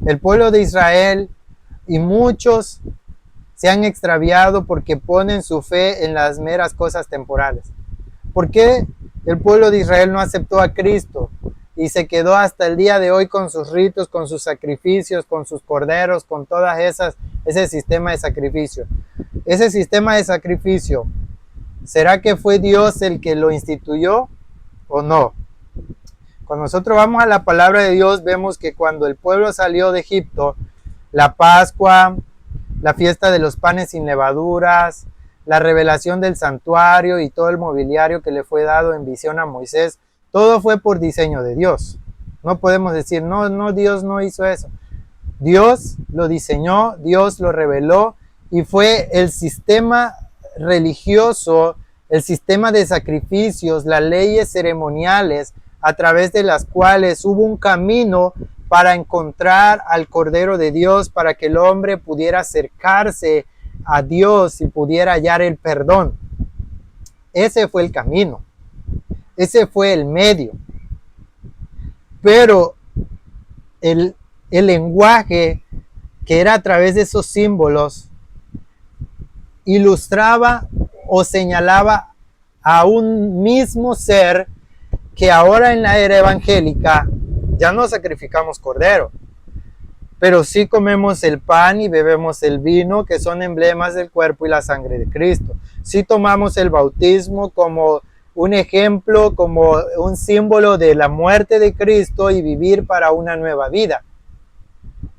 El pueblo de Israel y muchos se han extraviado porque ponen su fe en las meras cosas temporales. ¿Por qué el pueblo de Israel no aceptó a Cristo y se quedó hasta el día de hoy con sus ritos, con sus sacrificios, con sus corderos, con todas ese sistema de sacrificio? Ese sistema de sacrificio, ¿será que fue Dios el que lo instituyó o no? Cuando nosotros vamos a la palabra de Dios, vemos que cuando el pueblo salió de Egipto, la Pascua, la fiesta de los panes sin levaduras, la revelación del santuario y todo el mobiliario que le fue dado en visión a Moisés, todo fue por diseño de Dios. No podemos decir, no, Dios no hizo eso. Dios lo diseñó, Dios lo reveló y fue el sistema religioso, el sistema de sacrificios, las leyes ceremoniales a través de las cuales hubo un camino para encontrar al Cordero de Dios, para que el hombre pudiera acercarse a Dios y pudiera hallar el perdón. Ese fue el camino, ese fue el medio. Pero el lenguaje que era a través de esos símbolos ilustraba o señalaba a un mismo ser que ahora en la era evangélica ya no sacrificamos cordero, pero sí comemos el pan y bebemos el vino, que son emblemas del cuerpo y la sangre de Cristo. Sí tomamos el bautismo como un ejemplo, como un símbolo de la muerte de Cristo y vivir para una nueva vida.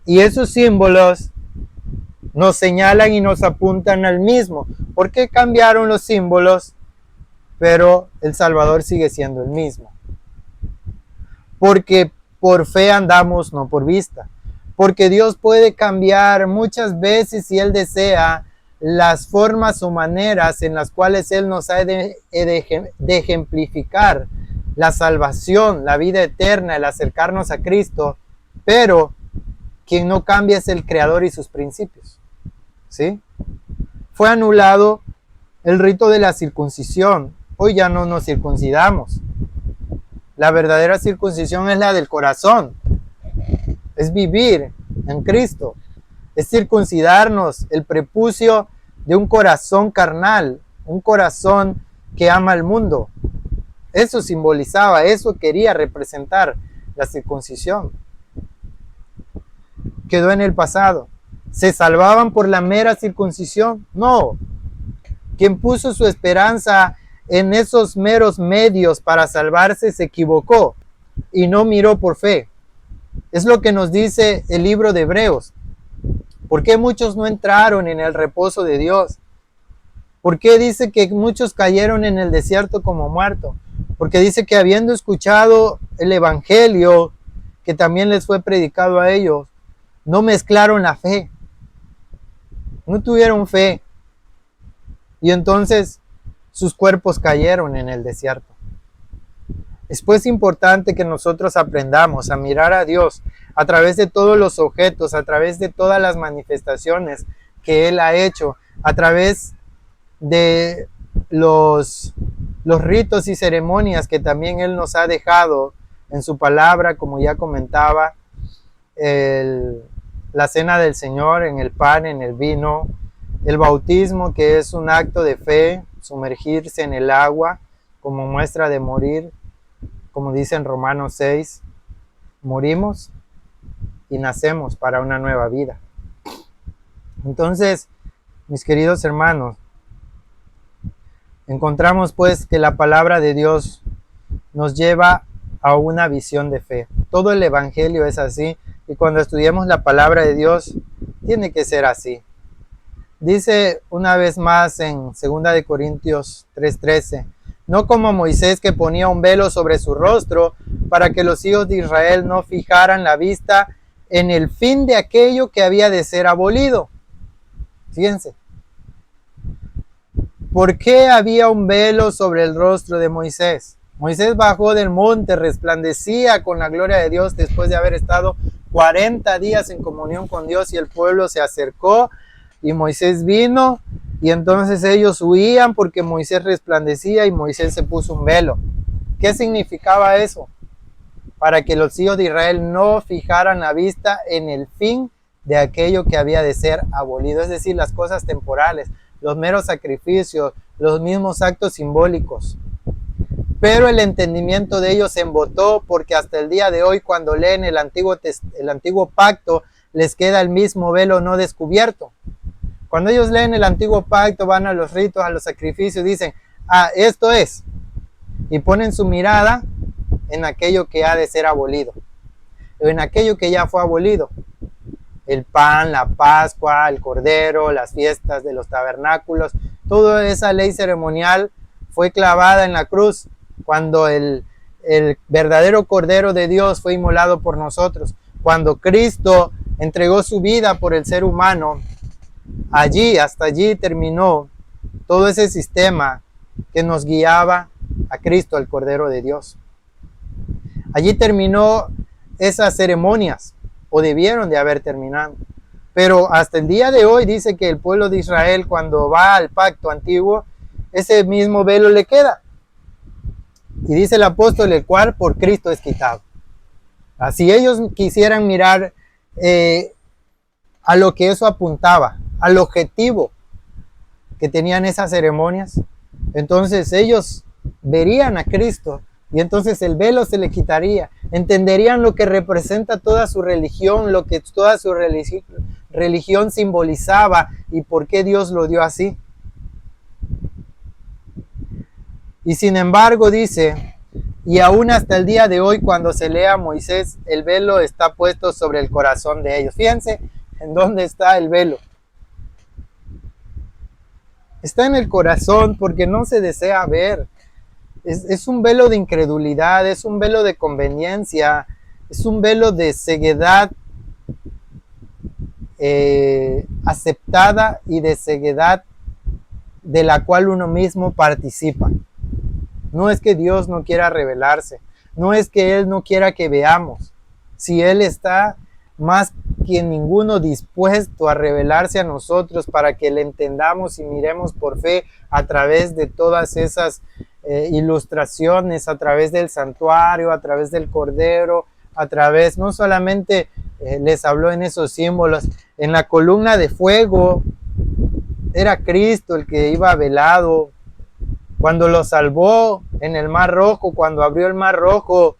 Y esos símbolos nos señalan y nos apuntan al mismo. ¿Por qué cambiaron los símbolos? Pero el Salvador sigue siendo el mismo. Porque por fe andamos, no por vista. Porque Dios puede cambiar muchas veces, si Él desea, las formas o maneras en las cuales Él nos ha de ejemplificar la salvación, la vida eterna, el acercarnos a Cristo. Pero quien no cambia es el Creador y sus principios. ¿Sí? Fue anulado el rito de la circuncisión. Hoy ya no nos circuncidamos. La verdadera circuncisión es la del corazón. Es vivir en Cristo. Es circuncidarnos el prepucio de un corazón carnal, un corazón que ama al mundo. Eso simbolizaba, eso quería representar la circuncisión. Quedó en el pasado. ¿Se salvaban por la mera circuncisión? No. Quien puso su esperanza en esos meros medios para salvarse se equivocó y no miró por fe. Es lo que nos dice el libro de Hebreos. ¿Por qué muchos no entraron en el reposo de Dios? ¿Por qué dice que muchos cayeron en el desierto como muertos? Porque dice que habiendo escuchado el evangelio que también les fue predicado a ellos, no mezclaron la fe. No tuvieron fe. Y entonces sus cuerpos cayeron en el desierto. Es pues importante que nosotros aprendamos a mirar a Dios a través de todos los objetos, a través de todas las manifestaciones que Él ha hecho, a través de los ritos y ceremonias que también Él nos ha dejado en su palabra, como ya comentaba, la cena del Señor, en el pan, en el vino, el bautismo, que es un acto de fe, sumergirse en el agua como muestra de morir, como dice en Romanos 6, morimos y nacemos para una nueva vida. Entonces, mis queridos hermanos, encontramos pues que la palabra de Dios nos lleva a una visión de fe. Todo el Evangelio es así, y cuando estudiemos la palabra de Dios, tiene que ser así. Dice una vez más en 2 Corintios 3:13, no como Moisés, que ponía un velo sobre su rostro para que los hijos de Israel no fijaran la vista en el fin de aquello que había de ser abolido. Fíjense, ¿por qué había un velo sobre el rostro de Moisés? Moisés bajó del monte, resplandecía con la gloria de Dios después de haber estado 40 días en comunión con Dios, y el pueblo se acercó y Moisés vino, y entonces ellos huían porque Moisés resplandecía y Moisés se puso un velo. ¿Qué significaba eso? Para que los hijos de Israel no fijaran la vista en el fin de aquello que había de ser abolido, es decir, las cosas temporales, los meros sacrificios, los mismos actos simbólicos. Pero el entendimiento de ellos se embotó, porque hasta el día de hoy, cuando leen el antiguo pacto, les queda el mismo velo no descubierto. Cuando ellos leen el antiguo pacto, van a los ritos, a los sacrificios, dicen, esto es, y ponen su mirada en aquello que ha de ser abolido, o en aquello que ya fue abolido. El pan, la Pascua, el Cordero, las fiestas de los tabernáculos, toda esa ley ceremonial fue clavada en la cruz cuando el verdadero Cordero de Dios fue inmolado por nosotros. Cuando Cristo entregó su vida por el ser humano, hasta allí terminó todo ese sistema que nos guiaba a Cristo, al Cordero de Dios. Allí terminó esas ceremonias, o debieron de haber terminado. Pero hasta el día de hoy dice que el pueblo de Israel, cuando va al pacto antiguo, ese mismo velo le queda. Y dice el apóstol, el cual por Cristo es quitado. Así ellos quisieran mirar a lo que eso apuntaba, al objetivo que tenían esas ceremonias, entonces ellos verían a Cristo, y entonces el velo se le quitaría, entenderían lo que representa toda su religión, lo que toda su religión simbolizaba y por qué Dios lo dio así. Y sin embargo dice, y aún hasta el día de hoy, cuando se lea a Moisés, el velo está puesto sobre el corazón de ellos. Fíjense en dónde está el velo. Está en el corazón, porque no se desea ver. Es un velo de incredulidad, es un velo de conveniencia, es un velo de ceguedad aceptada, y de ceguedad de la cual uno mismo participa. No es que Dios no quiera revelarse, no es que Él no quiera que veamos. Si Él está más que ninguno dispuesto a revelarse a nosotros para que le entendamos y miremos por fe a través de todas esas ilustraciones, a través del santuario, a través del Cordero, a través, no solamente les habló en esos símbolos, en la columna de fuego era Cristo el que iba velado. Cuando lo salvó en el Mar Rojo, cuando abrió el Mar Rojo,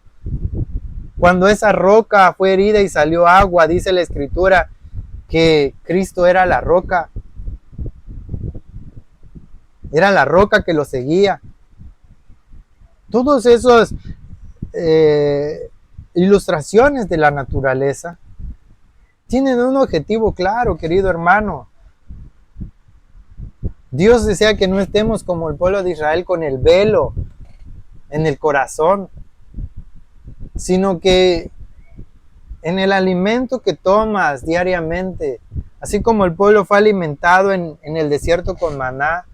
cuando esa roca fue herida y salió agua, dice la Escritura que Cristo era la roca. Era la roca que lo seguía. Todos esos ilustraciones de la naturaleza tienen un objetivo claro, querido hermano. Dios desea que no estemos como el pueblo de Israel con el velo en el corazón, sino que en el alimento que tomas diariamente, así como el pueblo fue alimentado en el desierto con maná,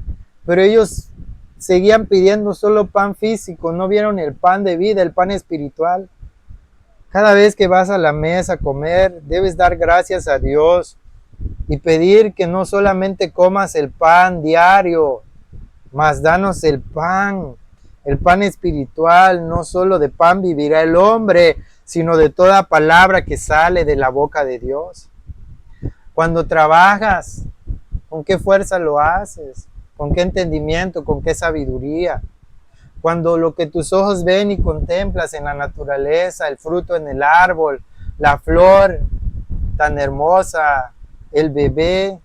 pero ellos seguían pidiendo solo pan físico, no vieron el pan de vida, el pan espiritual. Cada vez que vas a la mesa a comer, debes dar gracias a Dios y pedir que no solamente comas el pan diario, mas danos el pan espiritual. No solo de pan vivirá el hombre, sino de toda palabra que sale de la boca de Dios. Cuando trabajas, ¿con qué fuerza lo haces? ¿Con qué entendimiento? ¿Con qué sabiduría? Cuando lo que tus ojos ven y contemplas en la naturaleza, el fruto en el árbol, la flor tan hermosa, el bebé,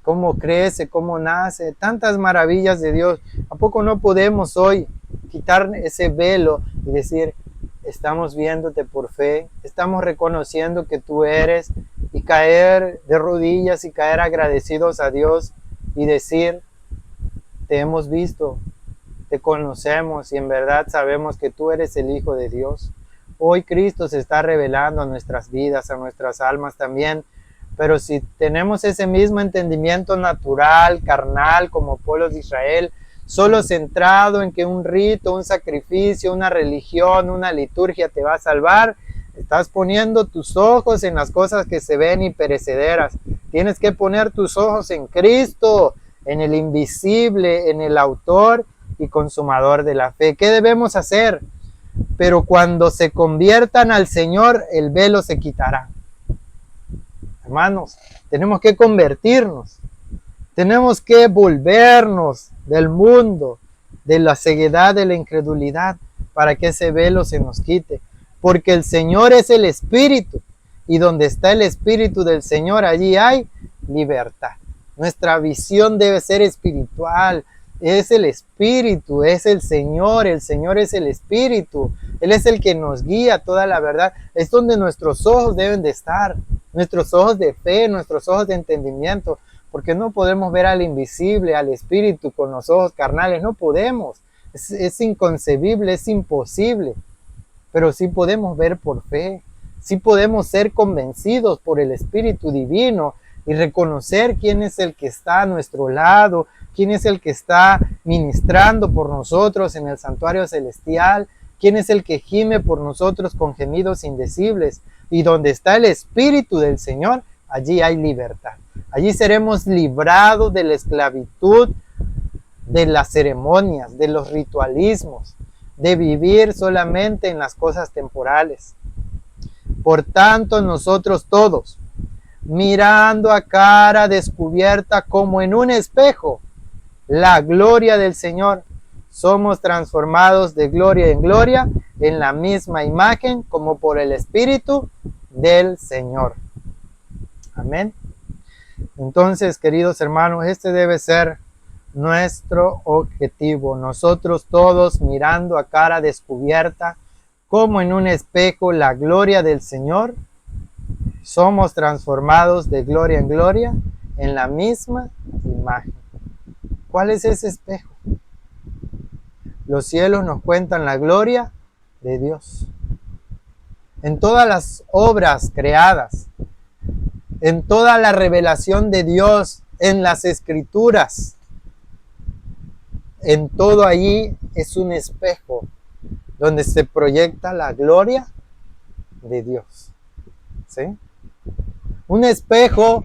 cómo crece, cómo nace, tantas maravillas de Dios. ¿A poco no podemos hoy quitar ese velo y decir, estamos viéndote por fe, estamos reconociendo que tú eres, y caer de rodillas y caer agradecidos a Dios y decir, te hemos visto, te conocemos y en verdad sabemos que tú eres el Hijo de Dios. Hoy Cristo se está revelando a nuestras vidas, a nuestras almas también, pero si tenemos ese mismo entendimiento natural, carnal, como pueblos de Israel, solo centrado en que un rito, un sacrificio, una religión, una liturgia te va a salvar, estás poniendo tus ojos en las cosas que se ven y perecederas. Tienes que poner tus ojos en Cristo, en el invisible, en el autor y consumador de la fe. ¿Qué debemos hacer? Pero cuando se conviertan al Señor, el velo se quitará. Hermanos, tenemos que convertirnos. Tenemos que volvernos del mundo, de la ceguedad, de la incredulidad, para que ese velo se nos quite. Porque el Señor es el Espíritu, y donde está el Espíritu del Señor, allí hay libertad. Nuestra visión debe ser espiritual. Es el Espíritu, es el Señor es el Espíritu. Él es el que nos guía a toda la verdad. Es donde nuestros ojos deben de estar, nuestros ojos de fe, nuestros ojos de entendimiento, porque no podemos ver al invisible, al Espíritu con los ojos carnales, no podemos. Es inconcebible, es imposible, pero sí podemos ver por fe, sí podemos ser convencidos por el Espíritu Divino y reconocer quién es el que está a nuestro lado, quién es el que está ministrando por nosotros en el santuario celestial, quién es el que gime por nosotros con gemidos indecibles. Y donde está el Espíritu del Señor, allí hay libertad. Allí seremos librados de la esclavitud, de las ceremonias, de los ritualismos, de vivir solamente en las cosas temporales. Por tanto, nosotros todos, mirando a cara descubierta como en un espejo la gloria del Señor, somos transformados de gloria en gloria en la misma imagen como por el Espíritu del Señor. Amén. Entonces, queridos hermanos, este debe ser nuestro objetivo. Nosotros todos mirando a cara descubierta como en un espejo la gloria del Señor, somos transformados de gloria en gloria en la misma imagen. ¿Cuál es ese espejo? Los cielos nos cuentan la gloria de Dios. En todas las obras creadas, en toda la revelación de Dios, en las Escrituras, en todo allí es un espejo donde se proyecta la gloria de Dios. ¿Sí? Un espejo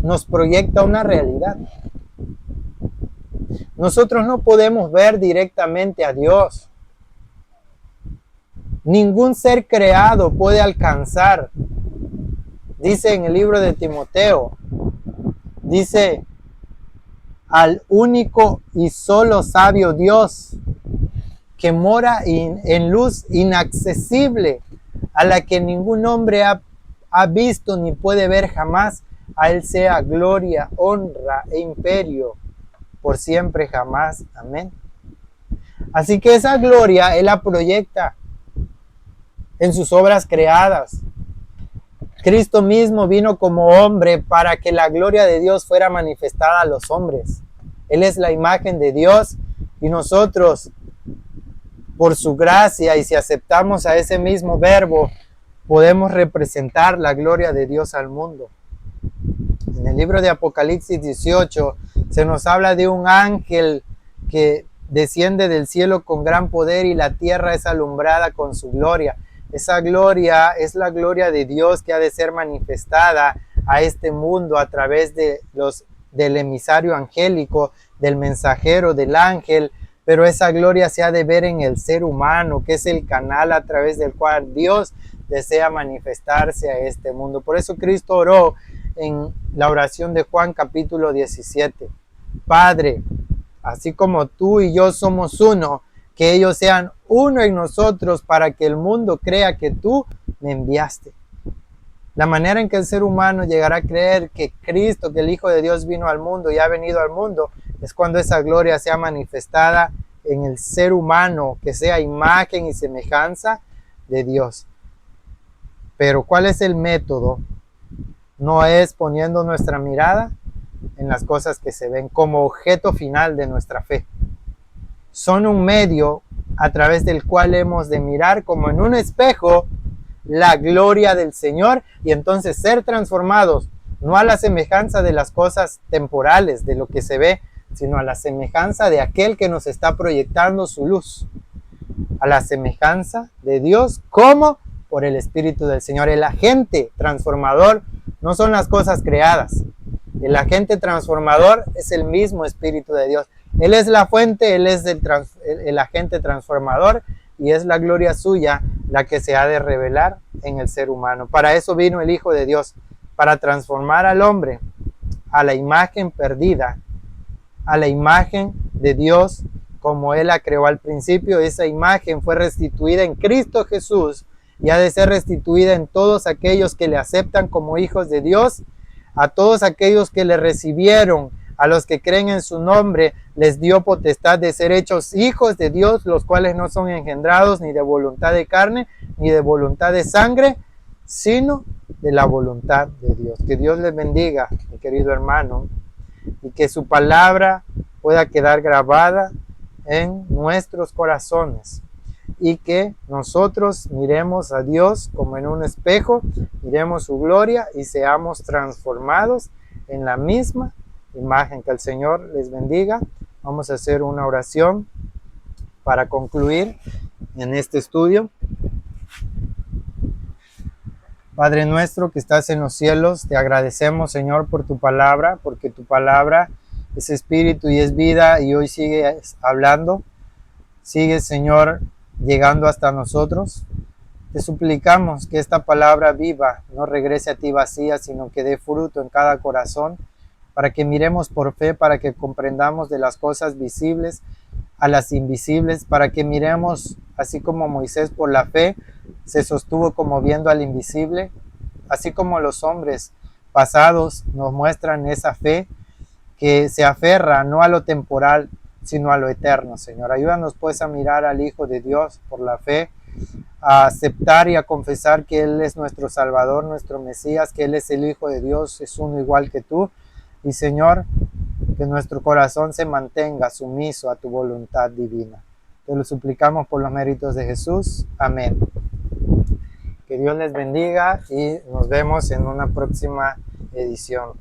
nos proyecta una realidad. Nosotros no podemos ver directamente a Dios. Ningún ser creado puede alcanzar. Dice en el libro de Timoteo, dice, al único y solo sabio Dios, que mora en luz inaccesible, a la que ningún hombre ha visto ni puede ver jamás, a Él sea gloria, honra e imperio, por siempre jamás. Amén. Así que esa gloria Él la proyecta en sus obras creadas. Cristo mismo vino como hombre para que la gloria de Dios fuera manifestada a los hombres. Él es la imagen de Dios y nosotros, por su gracia y si aceptamos a ese mismo verbo, podemos representar la gloria de Dios al mundo. En el libro de Apocalipsis 18 se nos habla de un ángel que desciende del cielo con gran poder y la tierra es alumbrada con su gloria. Esa gloria es la gloria de Dios que ha de ser manifestada a este mundo a través del emisario angélico, del mensajero, del ángel, pero esa gloria se ha de ver en el ser humano, que es el canal a través del cual Dios desea manifestarse a este mundo. Por eso Cristo oró en la oración de Juan capítulo 17. Padre, así como tú y yo somos uno, que ellos sean uno en nosotros para que el mundo crea que tú me enviaste. La manera en que el ser humano llegará a creer que Cristo, que el Hijo de Dios vino al mundo y ha venido al mundo, es cuando esa gloria sea manifestada en el ser humano, que sea imagen y semejanza de Dios. Pero ¿cuál es el método? No es poniendo nuestra mirada en las cosas que se ven como objeto final de nuestra fe. Son un medio a través del cual hemos de mirar como en un espejo la gloria del Señor y entonces ser transformados, no a la semejanza de las cosas temporales, de lo que se ve, sino a la semejanza de aquel que nos está proyectando su luz, a la semejanza de Dios como por el Espíritu del Señor. El agente transformador no son las cosas creadas, el agente transformador es el mismo Espíritu de Dios. Él es la fuente, Él es el agente transformador y es la gloria suya la que se ha de revelar en el ser humano. Para eso vino el Hijo de Dios, para transformar al hombre a la imagen perdida, a la imagen de Dios como Él la creó al principio. Esa imagen fue restituida en Cristo Jesús y ha de ser restituida en todos aquellos que le aceptan como hijos de Dios, a todos aquellos que le recibieron, a los que creen en su nombre, les dio potestad de ser hechos hijos de Dios, los cuales no son engendrados ni de voluntad de carne, ni de voluntad de sangre, sino de la voluntad de Dios. Que Dios les bendiga, mi querido hermano, y que su palabra pueda quedar grabada en nuestros corazones y que nosotros miremos a Dios como en un espejo, miremos su gloria y seamos transformados en la misma imagen. Que el Señor les bendiga. Vamos a hacer una oración para concluir en este estudio. Padre nuestro que estás en los cielos, te agradecemos, Señor, por tu palabra, porque tu palabra es espíritu y es vida y hoy sigue hablando. Sigue, Señor, llegando hasta nosotros. Te suplicamos que esta palabra viva no regrese a ti vacía, sino que dé fruto en cada corazón, para que miremos por fe, para que comprendamos de las cosas visibles a las invisibles, para que miremos así como Moisés por la fe se sostuvo como viendo al invisible, así como los hombres pasados nos muestran esa fe que se aferra no a lo temporal, sino a lo eterno, Señor. Ayúdanos pues a mirar al Hijo de Dios por la fe, a aceptar y a confesar que Él es nuestro Salvador, nuestro Mesías, que Él es el Hijo de Dios, es uno igual que tú. Y Señor, que nuestro corazón se mantenga sumiso a tu voluntad divina. Te lo suplicamos por los méritos de Jesús. Amén. Que Dios les bendiga y nos vemos en una próxima edición.